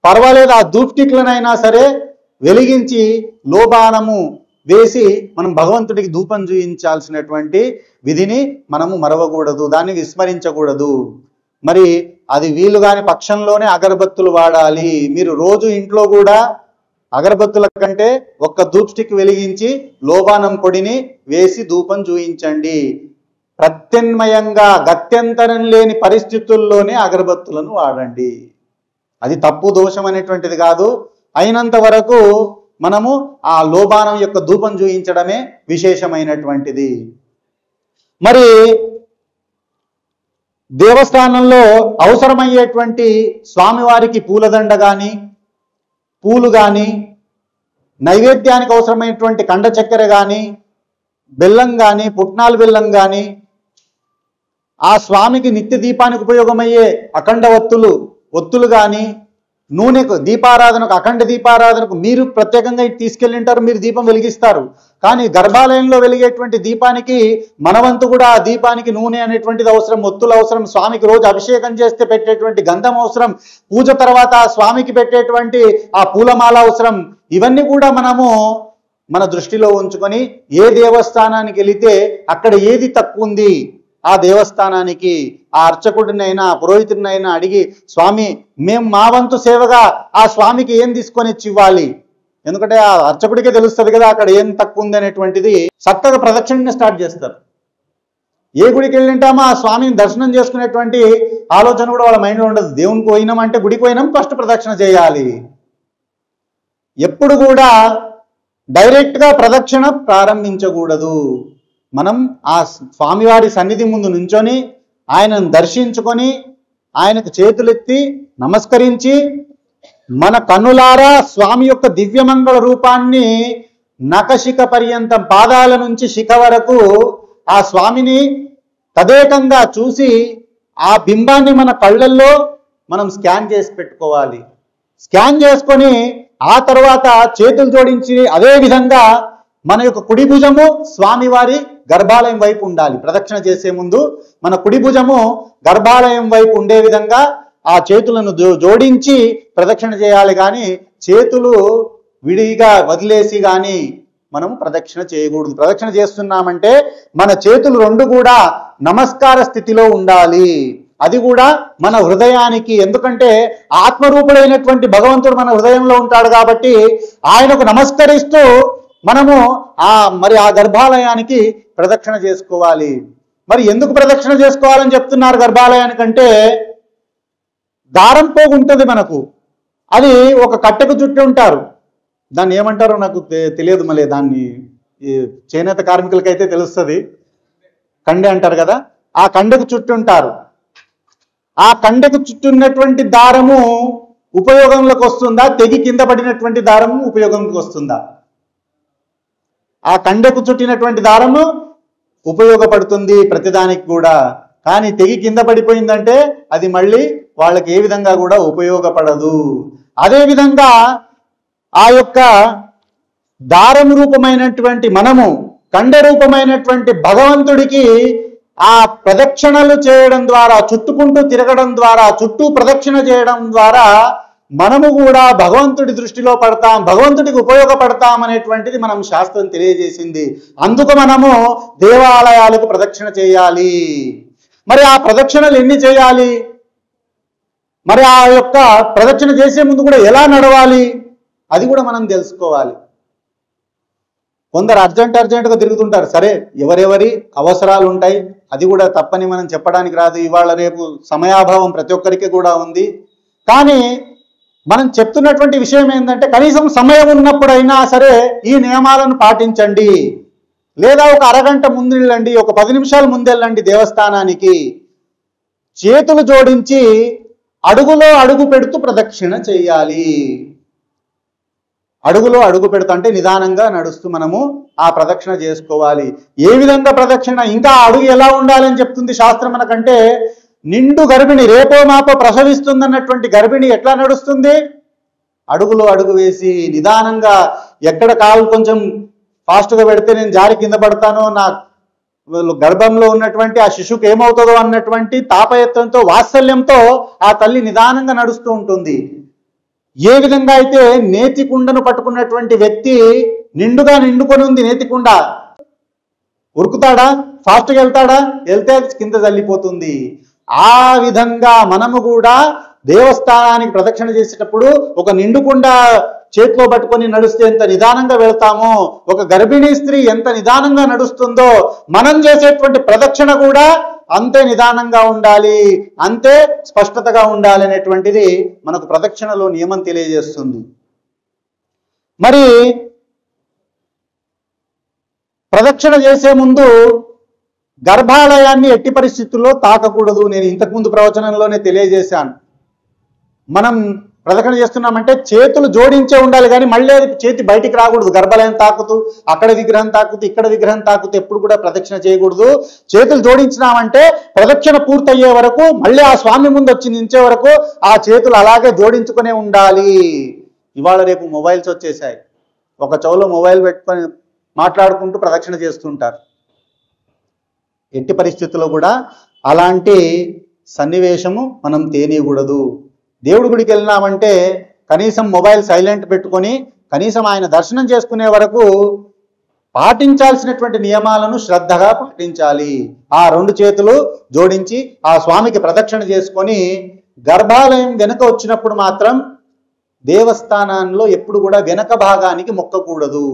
పర్వాలేదు, ఆ ధూప్ స్టిక్లనైనా సరే వెలిగించి లోబానము వేసి మనం భగవంతుడికి ధూపం చూయించాల్సినటువంటి విధిని మనము మరవకూడదు, దాన్ని విస్మరించకూడదు. మరి అది వీలు కాని పక్షంలోనే అగరబత్తులు వాడాలి. మీరు రోజు ఇంట్లో కూడా అగరబత్తుల కంటే ఒక్క ధూప్ స్టిక్ వెలిగించి లోబానం పొడిని వేసి ధూపం చూయించండి. ప్రత్యన్మయంగా గత్యంతరం లేని పరిస్థితుల్లోనే అగరబత్తులను వాడండి. అది తప్పు దోషం అనేటువంటిది కాదు. అయినంత వరకు మనము ఆ లోబానం యొక్క ధూపం చూయించడమే విశేషమైనటువంటిది. మరి దేవస్థానంలో అవసరమయ్యేటువంటి స్వామివారికి పూలదండ కానీ, పూలు కానీ, నైవేద్యానికి అవసరమైనటువంటి కండ చక్కెర కానీ, బెల్లం కానీ, పుట్నాలు బెల్లం కానీ, ఆ స్వామికి నిత్య దీపానికి ఉపయోగమయ్యే అఖండ ఒత్తులు కానీ, నూనెకు దీపారాధనకు, అఖండ దీపారాధనకు మీరు ప్రత్యేకంగా తీసుకెళ్ళి ఉంటారు, మీరు దీపం వెలిగిస్తారు. కానీ గర్భాలయంలో వెలిగేటువంటి దీపానికి మనవంతు కూడా ఆ దీపానికి నూనె అనేటువంటిది అవసరం, ఒత్తులు అవసరం, స్వామికి రోజు అభిషేకం చేస్తే పెట్టేటువంటి గంధం అవసరం, పూజ తర్వాత ఆ స్వామికి పెట్టేటువంటి ఆ పూలమాల అవసరం. ఇవన్నీ కూడా మనము మన దృష్టిలో ఉంచుకొని ఏ దేవస్థానానికి వెళితే అక్కడ ఏది తక్కువ ఉంది ఆ దేవస్థానానికి ఆ అర్చకుడినైనా పురోహితుడినైనా అడిగి, స్వామి మేము మా వంతు సేవగా ఆ స్వామికి ఏం తీసుకొని వచ్చి ఇవ్వాలి, ఎందుకంటే ఆ అర్చకుడికే తెలుస్తుంది కదా అక్కడ ఏం తక్కువ ఉంది అనేటువంటిది. చక్కగా ప్రదక్షిణని స్టార్ట్ చేస్తారు. ఏ గుడికి వెళ్ళింటామో ఆ స్వామిని దర్శనం చేసుకునేటువంటి ఆలోచన కూడా వాళ్ళ మైండ్లో ఉండదు. దేవునికి పోయినామంటే గుడికి పోయినాం, ఫస్ట్ ప్రదక్షిణ చేయాలి. ఎప్పుడు కూడా డైరెక్ట్గా ప్రదక్షిణ ప్రారంభించకూడదు. మనం ఆ స్వామివారి సన్నిధి ముందు నుంచొని ఆయనను దర్శించుకొని ఆయనకు చేతులెత్తి నమస్కరించి మన కన్నులారా స్వామి యొక్క దివ్యమంగళ రూపాన్ని నఖశిఖ పర్యంతం పాదాల నుంచి శిఖ వరకు ఆ స్వామిని తదేకంగా చూసి ఆ బింబాన్ని మన కళ్ళల్లో మనం స్కాన్ చేసి పెట్టుకోవాలి. స్కాన్ చేసుకొని ఆ తర్వాత చేతులు జోడించి అదే విధంగా మన యొక్క కుడి భుజము స్వామివారి గర్భాలయం వైపు ఉండాలి. ప్రదక్షిణ చేసే ముందు మన కుడి భుజము గర్భాలయం వైపు ఉండే విధంగా ఆ చేతులను జోడించి ప్రదక్షిణ చేయాలి. కానీ చేతులు విడిగా వదిలేసి కానీ మనం ప్రదక్షిణ చేయకూడదు. ప్రదక్షిణ చేస్తున్నామంటే మన చేతులు రెండు కూడా నమస్కార స్థితిలో ఉండాలి. అది కూడా మన హృదయానికి. ఎందుకంటే ఆత్మరూపుడైనటువంటి భగవంతుడు మన హృదయంలో ఉంటాడు కాబట్టి ఆయనకు నమస్కరిస్తూ మనము మరి ఆ గర్భాలయానికి ప్రదక్షిణ చేసుకోవాలి. మరి ఎందుకు ప్రదక్షిణ చేసుకోవాలని చెప్తున్నారు గర్భాలయానికంటే, దారం పోగు ఉంటుంది మనకు, అది ఒక కట్టెకు చుట్టి ఉంటారు. దాన్ని ఏమంటారో నాకు తెలియదు, మళ్ళీ దాన్ని చేనేత కార్మికులకైతే తెలుస్తుంది. కండె అంటారు కదా, ఆ కండెకు చుట్టి ఉంటారు. ఆ కండెకు చుట్టున్నటువంటి దారము ఉపయోగంలోకి వస్తుందా, తెగి కింద పడినటువంటి దారము ఉపయోగంలోకి వస్తుందా? ఆ కండెకు చుట్టినటువంటి దారము ఉపయోగపడుతుంది ప్రతిదానికి కూడా. కానీ తెగి కింద పడిపోయిందంటే అది మళ్ళీ వాళ్ళకి ఏ విధంగా కూడా ఉపయోగపడదు. అదేవిధంగా ఆ యొక్క దారం రూపమైనటువంటి మనము, కండ రూపమైనటువంటి భగవంతుడికి ఆ ప్రదక్షిణలు చేయడం ద్వారా, చుట్టుకుంటూ తిరగడం ద్వారా, చుట్టూ ప్రదక్షిణ చేయడం ద్వారా మనము కూడా భగవంతుడి దృష్టిలో పడతాం, భగవంతుడికి ఉపయోగపడతాం అనేటువంటిది మనం శాస్త్రం తెలియజేసింది. అందుకు మనము దేవాలయాలకు ప్రదక్షిణ చేయాలి. మరి ఆ ప్రదక్షిణలు ఎన్ని చేయాలి? మరి ఆ యొక్క ప్రదక్షిణ చేసే ముందు కూడా ఎలా నడవాలి అది కూడా మనం తెలుసుకోవాలి. కొందరు అర్జెంటుగా తిరుగుతుంటారు. సరే, ఎవరెవరి అవసరాలు ఉంటాయి, అది కూడా తప్పని మనం చెప్పడానికి రాదు. ఇవాళ రేపు సమయాభావం ప్రతి ఒక్కరికి కూడా ఉంది. కానీ మనం చెప్తున్నటువంటి విషయం ఏంటంటే, కనీసం సమయం ఉన్నప్పుడైనా సరే ఈ నియమాలను పాటించండి. లేదా ఒక అరగంట ముందు వెళ్ళండి, ఒక 10 నిమిషాల ముందెళ్ళండి దేవస్థానానికి. చేతులు జోడించి అడుగులో అడుగు పెడుతూ ప్రదక్షిణ చేయాలి. అడుగులో అడుగు పెడుతూ అంటే నిదానంగా నడుస్తూ మనము ఆ ప్రదక్షిణ చేసుకోవాలి. ఏ విధంగా ప్రదక్షిణ, ఇంకా అడుగు ఎలా ఉండాలని చెప్తుంది శాస్త్రం మనకంటే, నిండు గర్భిణి, రేపో మాపో ప్రసవిస్తుందన్నటువంటి గర్భిణి ఎట్లా నడుస్తుంది? అడుగులో అడుగు వేసి నిదానంగా. ఎక్కడ కాలు కొంచెం ఫాస్ట్గా పెడితే నేను జారి కింద పడతానో, నా గర్భంలో ఉన్నటువంటి ఆ శిశువుకి ఏమవుతుందో అన్నటువంటి తాపయత్వంతో, వాత్సల్యంతో ఆ తల్లి నిదానంగా నడుస్తూ ఉంటుంది. ఏ విధంగా అయితే నేతి కుండను పట్టుకున్నటువంటి వ్యక్తి నిండుగా నిండుకొని ఉంది నేతికుండ, ఉరుకుతాడా? ఫాస్ట్గా వెళ్తాడా? వెళ్తే కింద చల్లిపోతుంది. ఆ విధంగా మనము కూడా దేవస్థానానికి ప్రదక్షిణ చేసేటప్పుడు ఒక నిండుకుండా చేతిలో పట్టుకొని నడిస్తే ఎంత నిదానంగా వెళ్తామో, ఒక గర్భిణీ స్త్రీ ఎంత నిదానంగా నడుస్తుందో మనం చేసేటువంటి ప్రదక్షిణ కూడా అంతే నిదానంగా ఉండాలి, అంతే స్పష్టతగా ఉండాలి అనేటువంటిది మనకు ప్రదక్షిణలో నియమం తెలియజేస్తుంది. మరి ప్రదక్షిణ చేసే ముందు గర్భాలయాన్ని ఎట్టి పరిస్థితుల్లో తాకకూడదు. నేను ఇంతకుముందు ప్రవచనంలోనే తెలియజేశాను. మనం ప్రదక్షిణ చేస్తున్నామంటే చేతులు జోడించే ఉండాలి, కానీ మళ్ళీ చేతి బయటికి రాకూడదు. గర్భాలయం తాకుతూ, అక్కడ విగ్రహం తాకుతూ, ఇక్కడ విగ్రహం తాకుతూ ఎప్పుడు కూడా ప్రదక్షిణ చేయకూడదు. చేతులు జోడించినామంటే ప్రదక్షిణ పూర్తయ్యే వరకు, మళ్ళీ ఆ స్వామి ముందు వచ్చి నించే వరకు ఆ చేతులు అలాగే జోడించుకునే ఉండాలి. ఇవాళ రేపు మొబైల్స్ వచ్చేసాయి, ఒక చెవులో మొబైల్ పెట్టుకొని మాట్లాడుకుంటూ ప్రదక్షిణ చేస్తుంటారు. ఎట్టి పరిస్థితుల్లో కూడా అలాంటి సన్నివేశము మనం తేనీయకూడదు. దేవుడి గుడికి వెళ్ళినామంటే కనీసం మొబైల్ సైలెంట్ పెట్టుకొని కనీసం ఆయన దర్శనం చేసుకునే వరకు పాటించాల్సినటువంటి నియమాలను శ్రద్ధగా పాటించాలి. ఆ 2 చేతులు జోడించి ఆ స్వామికి ప్రదక్షిణ చేసుకొని గర్భాలయం వెనుక వచ్చినప్పుడు మాత్రం దేవస్థానంలో ఎప్పుడు కూడా వెనక భాగానికి మొక్కకూడదు.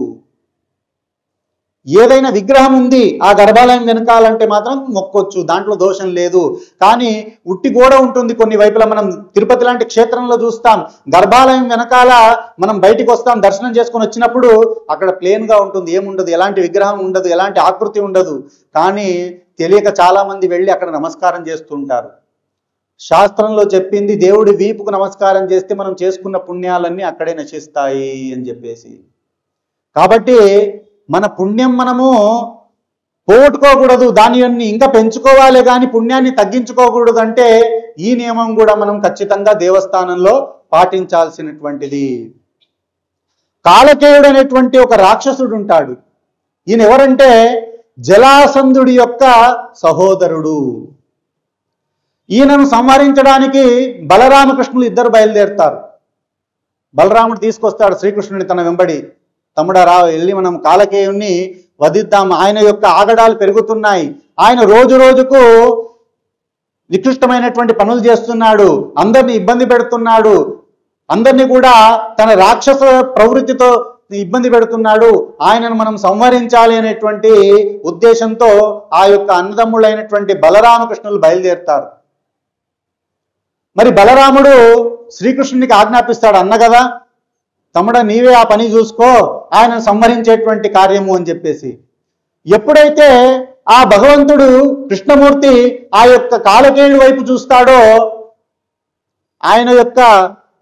ఏదైనా విగ్రహం ఉంది ఆ గర్భాలయం వెనకాలంటే మాత్రం మొక్కొచ్చు, దాంట్లో దోషం లేదు. కానీ ఉట్టి గోడ ఉంటుంది కొన్ని వైపులా. మనం తిరుపతి లాంటి క్షేత్రంలో చూస్తాం, గర్భాలయం వెనకాల మనం బయటికి వస్తాం, దర్శనం చేసుకొని వచ్చినప్పుడు అక్కడ ప్లేన్గా ఉంటుంది, ఏముండదు, ఎలాంటి విగ్రహం ఉండదు, ఎలాంటి ఆకృతి ఉండదు. కానీ తెలియక చాలా మంది వెళ్ళి అక్కడ నమస్కారం చేస్తుంటారు. శాస్త్రంలో చెప్పింది దేవుడి వీపుకు నమస్కారం చేస్తే మనం చేసుకున్న పుణ్యాలన్నీ అక్కడే నశిస్తాయి అని చెప్పేసి. కాబట్టి మన పుణ్యం మనము పోగొట్టుకోకూడదు, దాన్ని ఇంకా పెంచుకోవాలి కానీ పుణ్యాన్ని తగ్గించుకోకూడదు. అంటే ఈ నియమం కూడా మనం ఖచ్చితంగా దేవస్థానంలో పాటించాల్సినటువంటిది. కాలకేయుడు అనేటువంటి ఒక రాక్షసుడు ఉంటాడు. ఈయన ఎవరంటే జలాసంధుడి యొక్క సహోదరుడు. ఈయనను సంహరించడానికి బలరామకృష్ణులు ఇద్దరు బయలుదేరుతారు. బలరాముడు తీసుకొస్తాడు శ్రీకృష్ణుని తన వెంబడి, తమ్ముడా రా, వెళ్ళి మనం కాలకేయుణ్ణి వధిద్దాం, ఆయన యొక్క ఆగడాలు పెరుగుతున్నాయి, ఆయన రోజు రోజుకు నికృష్టమైనటువంటి పనులు చేస్తున్నాడు, అందరినీ ఇబ్బంది పెడుతున్నాడు, అందరినీ కూడా తన రాక్షస ప్రవృత్తితో ఇబ్బంది పెడుతున్నాడు, ఆయనను మనం సంహరించాలి అనేటువంటి ఉద్దేశంతో ఆ యొక్క అన్నదమ్ముళ్ళైనటువంటి బలరామకృష్ణులు బయలుదేరుతారు. మరి బలరాముడు శ్రీకృష్ణునికి ఆజ్ఞాపిస్తాడు, అన్న కదా తమ్ముడా నీవే ఆ పని చూసుకో, ఆయన సంహరించేటువంటి కార్యము అని చెప్పేసి. ఎప్పుడైతే ఆ భగవంతుడు కృష్ణమూర్తి ఆ యొక్క కాలకేయుడి వైపు చూస్తాడో ఆయన యొక్క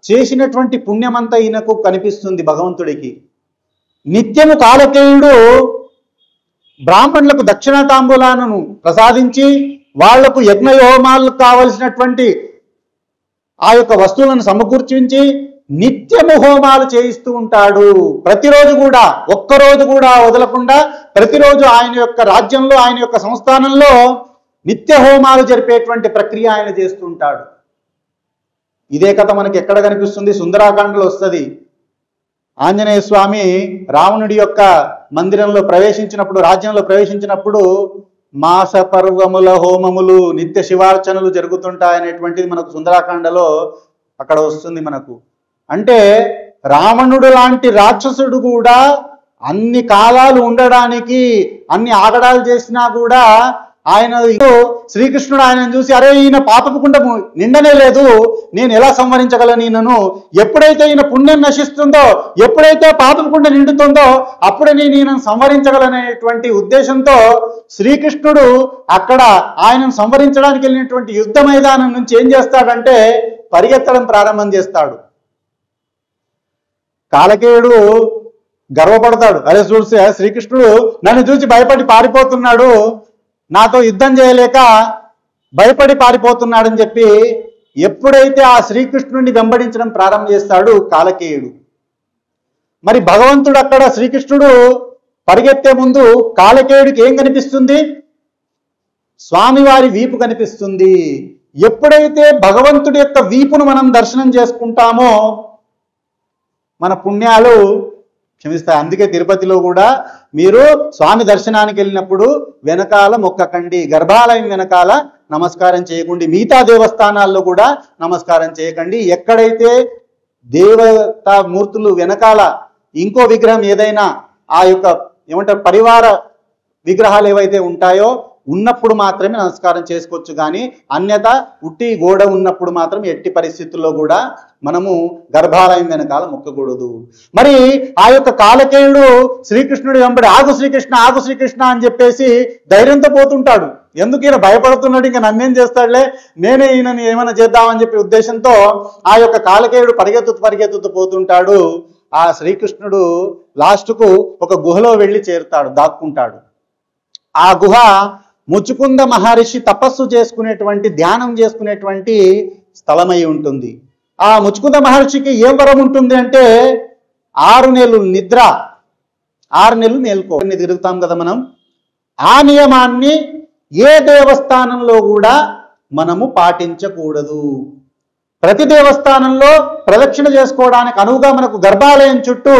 చేసినటువంటి పుణ్యమంతా ఈయనకు కనిపిస్తుంది భగవంతుడికి. నిత్యము కాలకేయుడు బ్రాహ్మణులకు దక్షిణ తాంబూలాలను ప్రసాదించి వాళ్లకు యజ్ఞయోమాలకు కావలసినటువంటి ఆ యొక్క వస్తువులను సమకూర్చించి నిత్యము హోమాలు చేయిస్తూ ఉంటాడు. ప్రతిరోజు కూడా, ఒక్కరోజు కూడా వదలకుండా ప్రతిరోజు ఆయన యొక్క రాజ్యంలో, ఆయన యొక్క సంస్థానంలో నిత్య హోమాలు జరిపేటువంటి ప్రక్రియ ఆయన చేస్తుంటాడు. ఇదే కథ మనకి ఎక్కడ కనిపిస్తుంది? సుందరాకాండలో వస్తుంది. ఆంజనేయ స్వామి రావణుడి యొక్క మందిరంలో ప్రవేశించినప్పుడు, రాజ్యంలో ప్రవేశించినప్పుడు మాస పర్వముల హోమములు, నిత్య శివార్చనలు జరుగుతుంటాయనేటువంటిది మనకు సుందరాకాండలో అక్కడ వస్తుంది మనకు. అంటే రావణుడు లాంటి రాక్షసుడు కూడా అన్ని కాలాలు ఉండడానికి, అన్ని ఆగడాలు చేసినా కూడా ఆయన శ్రీకృష్ణుడు ఆయనను చూసి, అరే ఈయన పాపపు కుండ నిండనే లేదు, నేను ఎలా సంహరించగలను ఈయనను? ఎప్పుడైతే ఈయన పుణ్యం నశిస్తుందో, ఎప్పుడైతే పాపపు కుండ నిండుతుందో అప్పుడే నేను ఈయనను సంహరించగలనేటువంటి ఉద్దేశంతో శ్రీకృష్ణుడు అక్కడ ఆయనను సంహరించడానికి వెళ్ళినటువంటి యుద్ధ మైదానం నుంచి ఏం చేస్తాడంటే పరిగెత్తడం ప్రారంభం చేస్తాడు. కాలకేయుడు గర్వపడతాడు, అరే చూస్తే శ్రీకృష్ణుడు నన్ను చూసి భయపడి పారిపోతున్నాడు, నాతో యుద్ధం చేయలేక భయపడి పారిపోతున్నాడని చెప్పి ఎప్పుడైతే ఆ శ్రీకృష్ణుడిని వెంబడించడం ప్రారంభం చేస్తాడు కాలకేయుడు. మరి భగవంతుడు అక్కడ శ్రీకృష్ణుడు పరిగెత్తే ముందు కాలకేయుడికి ఏం కనిపిస్తుంది? స్వామివారి వీపు కనిపిస్తుంది. ఎప్పుడైతే భగవంతుడి యొక్క వీపును మనం దర్శనం చేసుకుంటామో మన పుణ్యాలు క్షమిస్తాయి. అందుకే తిరుపతిలో కూడా మీరు స్వామి దర్శనానికి వెళ్ళినప్పుడు వెనకాల మొక్కకండి, గర్భాలయం వెనకాల నమస్కారం చేయకండి, మిగతా దేవస్థానాల్లో కూడా నమస్కారం చేయకండి. ఎక్కడైతే దేవతా మూర్తులు వెనకాల ఇంకో విగ్రహం ఏదైనా ఆ యొక్క ఏమంటారు పరివార విగ్రహాలు ఏవైతే ఉంటాయో ఉన్నప్పుడు మాత్రమే నమస్కారం చేసుకోవచ్చు. కానీ అన్యత ఉట్టి గోడ ఉన్నప్పుడు మాత్రం ఎట్టి పరిస్థితుల్లో కూడా మనము గర్భాలయం వెనకాల మొక్కకూడదు. మరి ఆ యొక్క కాలకేయుడు శ్రీకృష్ణుడు వెంబడి ఆగు శ్రీకృష్ణ, ఆగు శ్రీకృష్ణ అని చెప్పేసి ధైర్యంతో పోతుంటాడు. ఎందుకు ఈయన భయపడుతున్నాడు, ఇంకా నన్నేం చేస్తాడులే, నేనే ఈయనని ఏమైనా చేద్దామని చెప్పి ఉద్దేశంతో ఆ యొక్క కాలకేయుడు పరిగెత్తుతూ పోతుంటాడు. ఆ శ్రీకృష్ణుడు లాస్ట్కు ఒక గుహలో వెళ్ళి చేరుతాడు, దాక్కుంటాడు. ఆ గుహ ముచుకుంద మహర్షి తపస్సు చేసుకునేటువంటి, ధ్యానం చేసుకునేటువంటి స్థలమై ఉంటుంది. ఆ ముచుకుంద మహర్షికి ఏం వరం ఉంటుంది అంటే 6 నెలలు నిద్ర, 6 నెలలు మేల్కో తిరుగుతాం కదా మనం. ఆ నియమాన్ని ఏ దేవస్థానంలో కూడా మనము పాటించకూడదు. ప్రతి దేవస్థానంలో ప్రదక్షిణ చేసుకోవడానికి అనువుగా మనకు గర్భాలయం చుట్టూ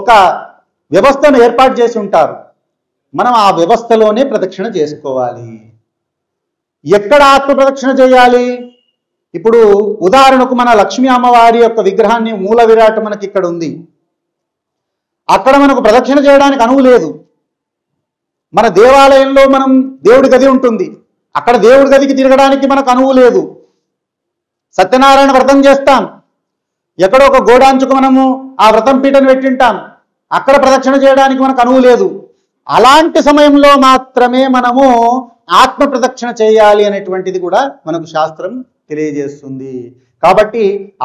ఒక వ్యవస్థను ఏర్పాటు చేసి ఉంటారు. మనం ఆ వ్యవస్థలోనే ప్రదక్షిణ చేసుకోవాలి. ఎక్కడ ఆత్మ ప్రదక్షిణ చేయాలి? ఇప్పుడు ఉదాహరణకు మన లక్ష్మీ అమ్మవారి యొక్క విగ్రహాన్ని మూల విరాట్ మనకి ఇక్కడ ఉంది, అక్కడ మనకు ప్రదక్షిణ చేయడానికి అనువు లేదు. మన దేవాలయంలో మనం దేవుడి గది ఉంటుంది, అక్కడ దేవుడి గదికి తిరగడానికి మనకు అనువు లేదు. సత్యనారాయణ వ్రతం చేస్తాం, ఎక్కడో ఒక గోడాంచుకు మనము ఆ వ్రతం పీఠను పెట్టింటాం, అక్కడ ప్రదక్షిణ చేయడానికి మనకు అనువు లేదు. అలాంటి సమయంలో మాత్రమే మనము ఆత్మ ప్రదక్షిణ చేయాలి అనేటువంటిది కూడా మనకు శాస్త్రం తెలియజేస్తుంది. కాబట్టి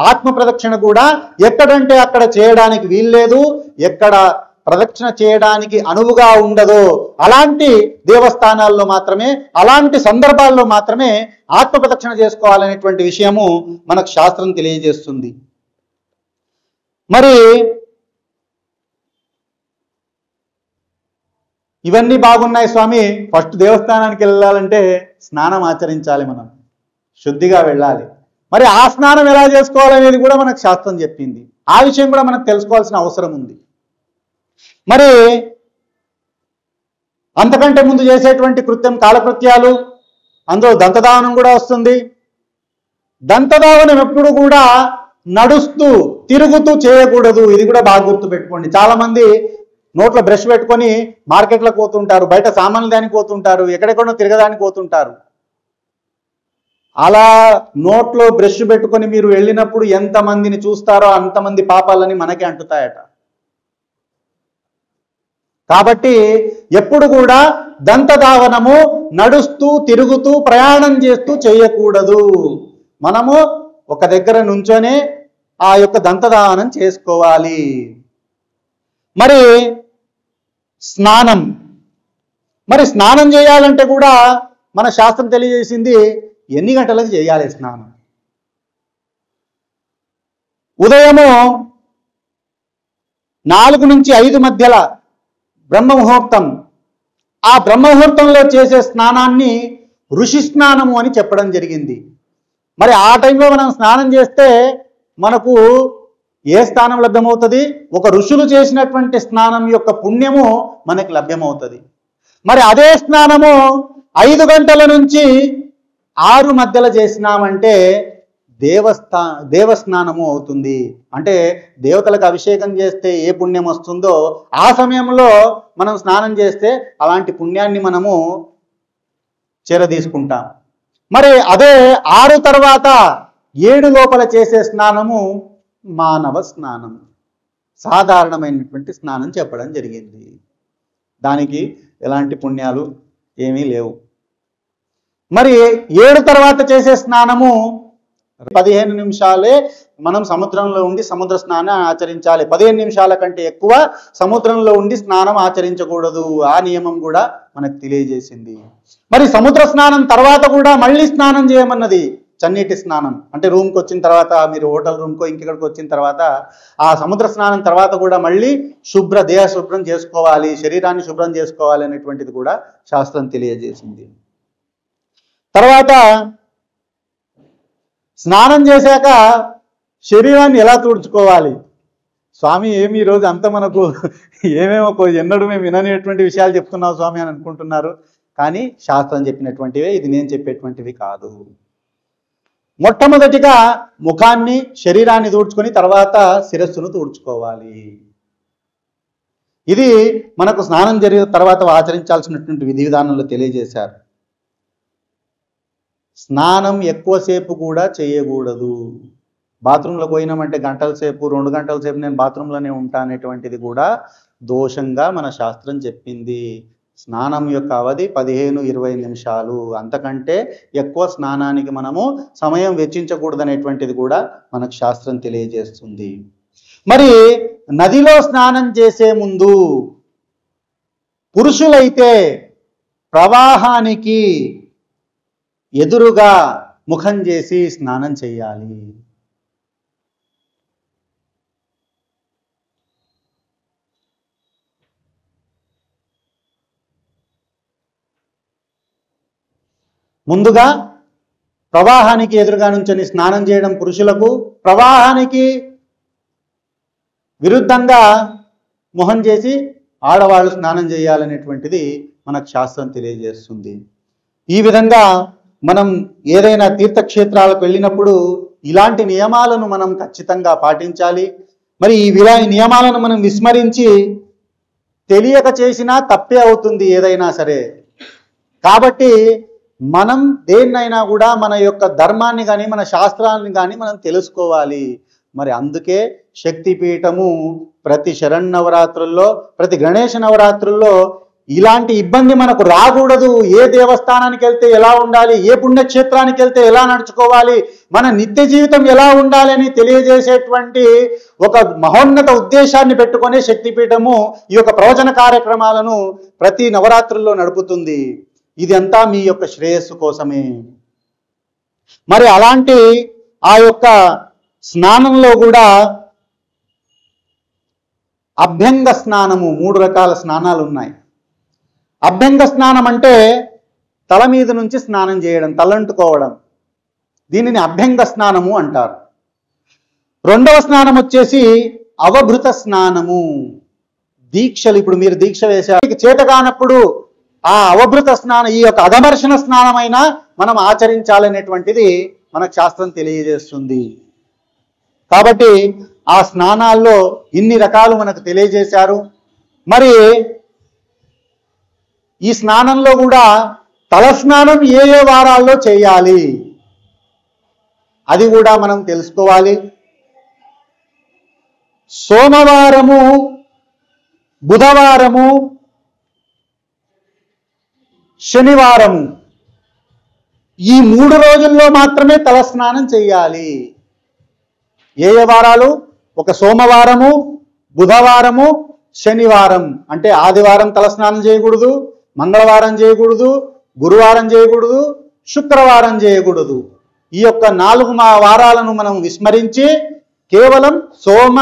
ఆత్మ ప్రదక్షిణ కూడా ఎక్కడంటే అక్కడ చేయడానికి వీల్లేదు, ఎక్కడ ప్రదక్షిణ చేయడానికి అనువుగా ఉండదో అలాంటి దేవస్థానాల్లో మాత్రమే, అలాంటి సందర్భాల్లో మాత్రమే ఆత్మ ప్రదక్షిణ చేసుకోవాలనేటువంటి విషయము మనకు శాస్త్రం తెలియజేస్తుంది. మరి ఇవన్నీ బాగున్నాయి స్వామి, ఫస్ట్ దేవస్థానానికి వెళ్ళాలంటే స్నానం ఆచరించాలి, మనం శుద్ధిగా వెళ్ళాలి. మరి ఆ స్నానం ఎలా చేసుకోవాలనేది కూడా మనకు శాస్త్రం చెప్పింది. ఆ విషయం కూడా మనకు తెలుసుకోవాల్సిన అవసరం ఉంది. మరి అంతకంటే ముందు చేసేటువంటి కృత్యం కాలకృత్యాలు, అందులో దంతధావనం కూడా వస్తుంది. దంతధావనం ఎప్పుడు కూడా నడుస్తూ తిరుగుతూ చేయకూడదు, ఇది కూడా బాగా గుర్తు పెట్టుకోండి. చాలా మంది నోట్లో బ్రష్ పెట్టుకొని మార్కెట్లకు పోతుంటారు, బయట సామాన్లు దానికి పోతుంటారు, ఎక్కడెక్కడో తిరగడానికి పోతుంటారు. అలా నోట్లో బ్రష్ పెట్టుకొని మీరు వెళ్ళినప్పుడు ఎంతమందిని చూస్తారో అంతమంది పాపాలని మనకి అంటుతాయట. కాబట్టి ఎప్పుడు కూడా దంతధావనము నడుస్తూ తిరుగుతూ ప్రయాణం చేస్తూ చేయకూడదు. మనము ఒక దగ్గర నుంచోనే ఆ యొక్క దంతధావనం చేసుకోవాలి. మరి స్నానం, మరి స్నానం చేయాలంటే కూడా మన శాస్త్రం తెలియజేసింది ఎన్ని గంటలకు చేయాలి స్నానం. ఉదయము 4 నుంచి 5 మధ్యల బ్రహ్మముహూర్తం, ఆ బ్రహ్మముహూర్తంలో చేసే స్నానాన్ని ఋషి స్నానము అని చెప్పడం జరిగింది. మరి ఆ టైంలో మనం స్నానం చేస్తే మనకు ఏ స్థానం లభ్యమవుతుంది? ఒక ఋషులు చేసినటువంటి స్నానం యొక్క పుణ్యము మనకి లభ్యమవుతుంది. మరి అదే స్నానము 5 గంటల నుంచి 6 మధ్యలో చేసినామంటే దేవస్నానము అవుతుంది. అంటే దేవతలకు అభిషేకం చేస్తే ఏ పుణ్యం వస్తుందో ఆ సమయంలో మనం స్నానం చేస్తే అలాంటి పుణ్యాన్ని మనము చేరదీసుకుంటాం. మరి అదే 6 తర్వాత 7 లోపల చేసే స్నానము మానవ స్నానం, సాధారణమైనటువంటి స్నానం చెప్పడం జరిగింది. దానికి ఎలాంటి పుణ్యాలు ఏమీ లేవు. మరి 7 తర్వాత చేసే స్నానము 15 నిమిషాలే మనం సముద్రంలో ఉండి సముద్ర స్నానం ఆచరించాలి. 15 నిమిషాల కంటే ఎక్కువ సముద్రంలో ఉండి స్నానం ఆచరించకూడదు. ఆ నియమం కూడా మనకు తెలియజేసింది. మరి సముద్ర స్నానం తర్వాత కూడా మళ్ళీ స్నానం చేయమన్నది చన్నీటి స్నానం. అంటే రూమ్కి వచ్చిన తర్వాత, మీరు హోటల్ రూమ్కో ఇంకెక్కడికి వచ్చిన తర్వాత ఆ సముద్ర స్నానం తర్వాత కూడా మళ్ళీ దేహ శుభ్రం చేసుకోవాలి, శరీరాన్ని శుభ్రం చేసుకోవాలి అనేటువంటిది కూడా శాస్త్రం తెలియజేసింది. తర్వాత స్నానం చేశాక శరీరాన్ని ఎలా తుడుచుకోవాలి? స్వామి ఏమి ఈరోజు అంత మనకు ఏమేమో ఎన్నడూ మేము విననేటువంటి విషయాలు చెప్తున్నావు స్వామి అని అనుకుంటున్నారు. కానీ శాస్త్రం చెప్పినటువంటివే, ఇది నేను చెప్పేటువంటివి కాదు. మొట్టమొదటిగా ముఖాన్ని, శరీరాన్ని తుడుచుకొని తర్వాత శిరస్సును తుడుచుకోవాలి. ఇది మనకు స్నానం జరిగిన తర్వాత ఆచరించాల్సినటువంటి విధి విధానంలో తెలియజేశారు. స్నానం ఎక్కువసేపు కూడా చేయకూడదు. బాత్రూంలో పోయినామంటే గంటల సేపు, 2 గంటల సేపు నేను బాత్రూంలోనే ఉంటా అనేటువంటిది కూడా దోషంగా మన శాస్త్రం చెప్పింది. స్నానం యొక్క అవధి 15-20 నిమిషాలు, అంతకంటే ఎక్కువ స్నానానికి మనము సమయం వెచ్చించకూడదు అనేటువంటిది కూడా మనకు శాస్త్రం తెలియజేస్తుంది. మరి నదిలో స్నానం చేసే ముందు పురుషులైతే ప్రవాహానికి ఎదురుగా ముఖం చేసి స్నానం చేయాలి. ముందుగా ప్రవాహానికి ఎదురుగా నుంచొని స్నానం చేయడం పురుషులకు, ప్రవాహానికి విరుద్ధంగా మొహం చేసి ఆడవాళ్ళు స్నానం చేయాలనేటువంటిది మనకు శాస్త్రం తెలియజేస్తుంది. ఈ విధంగా మనం ఏదైనా తీర్థక్షేత్రాలకు వెళ్ళినప్పుడు ఇలాంటి నియమాలను మనం ఖచ్చితంగా పాటించాలి. మరి ఈ నియమాలను మనం విస్మరించి తెలియక చేసినా తప్పే అవుతుంది ఏదైనా సరే. కాబట్టి మనం దేన్నైనా కూడా మన యొక్క ధర్మాన్ని కానీ మన శాస్త్రాన్ని కానీ మనం తెలుసుకోవాలి. మరి అందుకే శక్తిపీఠము ప్రతి శరన్నవరాత్రుల్లో, ప్రతి గణేష నవరాత్రుల్లో ఇలాంటి ఇబ్బంది మనకు రాకూడదు. ఏ దేవస్థానానికి వెళ్తే ఎలా ఉండాలి, ఏ పుణ్యక్షేత్రానికి వెళ్తే ఎలా నడుచుకోవాలి, మన నిత్య జీవితం ఎలా ఉండాలి అని తెలియజేసేటువంటి ఒక మహోన్నత ఉద్దేశాన్ని పెట్టుకునే శక్తిపీఠము ఈ యొక్క ప్రవచన కార్యక్రమాలను ప్రతి నవరాత్రుల్లో నడుపుతుంది. ఇదంతా మీ యొక్క శ్రేయస్సు కోసమే. మరి అలాంటి ఆ యొక్క స్నానంలో కూడా అభ్యంగ స్నానము, 3 రకాల స్నానాలు ఉన్నాయి. అభ్యంగ స్నానం అంటే తల మీద నుంచి స్నానం చేయడం, తలంటుకోవడం, దీనిని అభ్యంగ స్నానము అంటారు. రెండవ స్నానం వచ్చేసి అవభృత స్నానము. దీక్షలు, ఇప్పుడు మీరు దీక్ష వేశారు, చేత కానప్పుడు ఆ అవభృత స్నానం, ఈ యొక్క అఘమర్షణ స్నానమైనా మనం ఆచరించాలనేటువంటిది మనకు శాస్త్రం తెలియజేస్తుంది. కాబట్టి ఆ స్నానాల్లో ఇన్ని రకాలు మనకు తెలియజేశారు. మరి ఈ స్నానంలో కూడా తలస్నానం ఏ ఏ వారాల్లో చేయాలి అది కూడా మనం తెలుసుకోవాలి. సోమవారము, బుధవారము, శనివారము ఈ 3 రోజుల్లో మాత్రమే తలస్నానం చేయాలి. ఏ ఏ వారాలు? ఒక సోమవారము, బుధవారము, శనివారం. అంటే ఆదివారం తలస్నానం చేయకూడదు, మంగళవారం చేయకూడదు, గురువారం చేయకూడదు, శుక్రవారం చేయకూడదు. ఈ యొక్క 4 వారాలను మనం విస్మరించి కేవలం సోమ,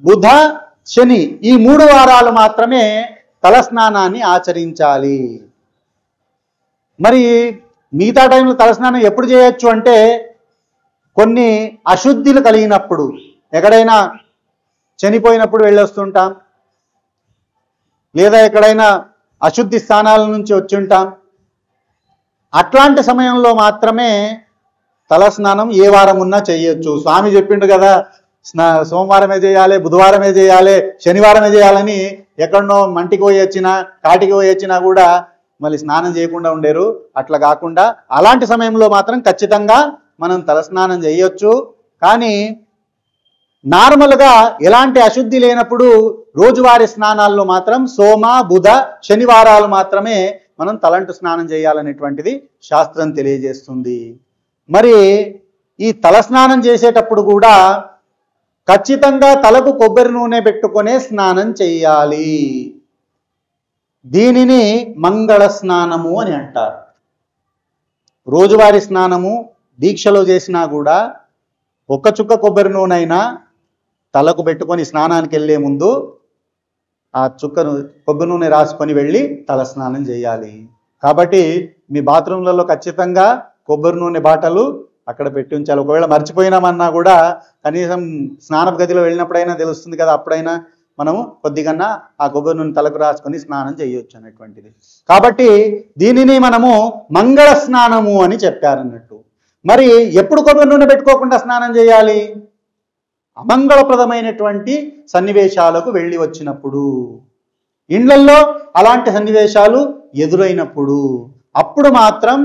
బుధ, శని ఈ 3 వారాలు మాత్రమే తలస్నానాన్ని ఆచరించాలి. మరి మిగతా టైంలో తలస్నానం ఎప్పుడు చేయొచ్చు అంటే కొన్ని అశుద్ధిలు కలిగినప్పుడు, ఎక్కడైనా చనిపోయినప్పుడు వెళ్ళొస్తుంటాం, లేదా ఎక్కడైనా అశుద్ధి స్థానాల నుంచి వచ్చి ఉంటాం. అట్లాంటి సమయంలో మాత్రమే తలస్నానం ఏ వారం ఉన్నా చేయొచ్చు. స్వామి చెప్పిండు కదా, సోమవారమే చేయాలి, బుధవారమే చేయాలి, శనివారమే చేయాలని ఎక్కడనో మంటికి పోయి వచ్చినా, కాటికి పోయి వచ్చినా కూడా మళ్ళీ స్నానం చేయకుండా ఉండేరు. అట్లా కాకుండా అలాంటి సమయంలో మాత్రం ఖచ్చితంగా మనం తలస్నానం చేయొచ్చు. కానీ నార్మల్గా ఎలాంటి అశుద్ధి లేనప్పుడు రోజువారీ స్నానాల్లో మాత్రం సోమ, బుధ, శనివారాలు మాత్రమే మనం తలంటు స్నానం చేయాలనేటువంటిది శాస్త్రం తెలియజేస్తుంది. మరి ఈ తలస్నానం చేసేటప్పుడు కూడా ఖచ్చితంగా తలకు కొబ్బరి నూనె పెట్టుకునే స్నానం చేయాలి. దీనిని మంగళ స్నానము అని అంటారు. రోజువారీ స్నానము దీక్షలో చేసినా కూడా ఒక్క చుక్క కొబ్బరి నూనె అయినా తలకు పెట్టుకొని స్నానానికి వెళ్ళే ముందు ఆ చుక్కను కొబ్బరి నూనె రాసుకొని వెళ్ళి తల స్నానం చేయాలి. కాబట్టి మీ బాత్రూంలలో ఖచ్చితంగా కొబ్బరి నూనె బాటలు అక్కడ పెట్టి ఉంచాలి. ఒకవేళ మర్చిపోయినామన్నా కూడా కనీసం స్నానపు గదిలో వెళ్ళినప్పుడైనా తెలుస్తుంది కదా, అప్పుడైనా మనము కొద్దిగా ఆ కొబ్బరి నూనె తలకు రాసుకొని స్నానం చేయొచ్చు అనేటువంటిది. కాబట్టి దీనిని మనము మంగళ స్నానము అని చెప్పారన్నట్టు. మరి ఎప్పుడు కొబ్బరి నూనె పెట్టుకోకుండా స్నానం చేయాలి? అమంగళప్రదమైనటువంటి సన్నివేశాలకు వెళ్ళి వచ్చినప్పుడు, ఇండ్లల్లో అలాంటి సన్నివేశాలు ఎదురైనప్పుడు, అప్పుడు మాత్రం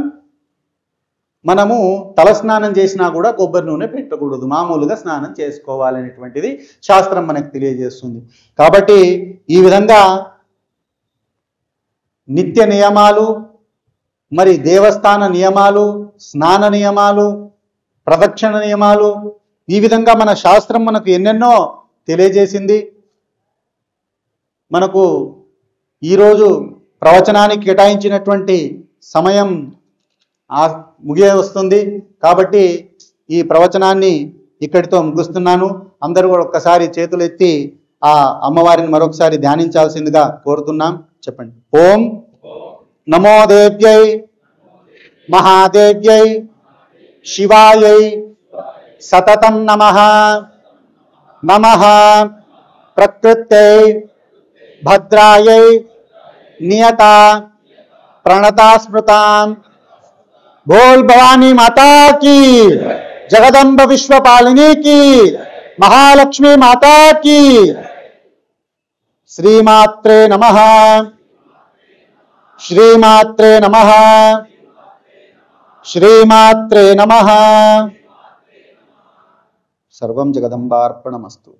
మనము తలస్నానం చేసినా కూడా కొబ్బరి నూనె పెట్టకూడదు, మామూలుగా స్నానం చేసుకోవాలనేటువంటిది శాస్త్రం మనకు తెలియజేస్తుంది. కాబట్టి ఈ విధంగా నిత్య నియమాలు, మరి దేవస్థాన నియమాలు, స్నాన నియమాలు, ప్రదక్షిణ నియమాలు, ఈ విధంగా మన శాస్త్రం మనకు ఎన్నెన్నో తెలియజేసింది. మనకు ఈరోజు ప్రవచనానికి కేటాయించినటువంటి సమయం ముగియ వస్తుంది. కాబట్టి ఈ ప్రవచనాన్ని ఇక్కడితో ముగిస్తున్నాను. అందరూ కూడా ఒక్కసారి చేతులు ఎత్తి ఆ అమ్మవారిని మరొకసారి ధ్యానించాల్సిందిగా కోరుతున్నాం. చెప్పండి. ఓం నమో దేవ్యై మహాదేవ్యై శివాయై సతతం నమః. నమః ప్రకృత్యై భద్రాయై నియత ప్రణతా స్మృతాం. बोल भवानी माता की, जगदम्ब विश्वपालिनी की, महालक्ष्मी माता की. శ్రీమాత్రే నమః. శ్రీమాత్రే నమః. శ్రీమాత్రే నమః. సర్వం జగదంబార్పణమస్తు.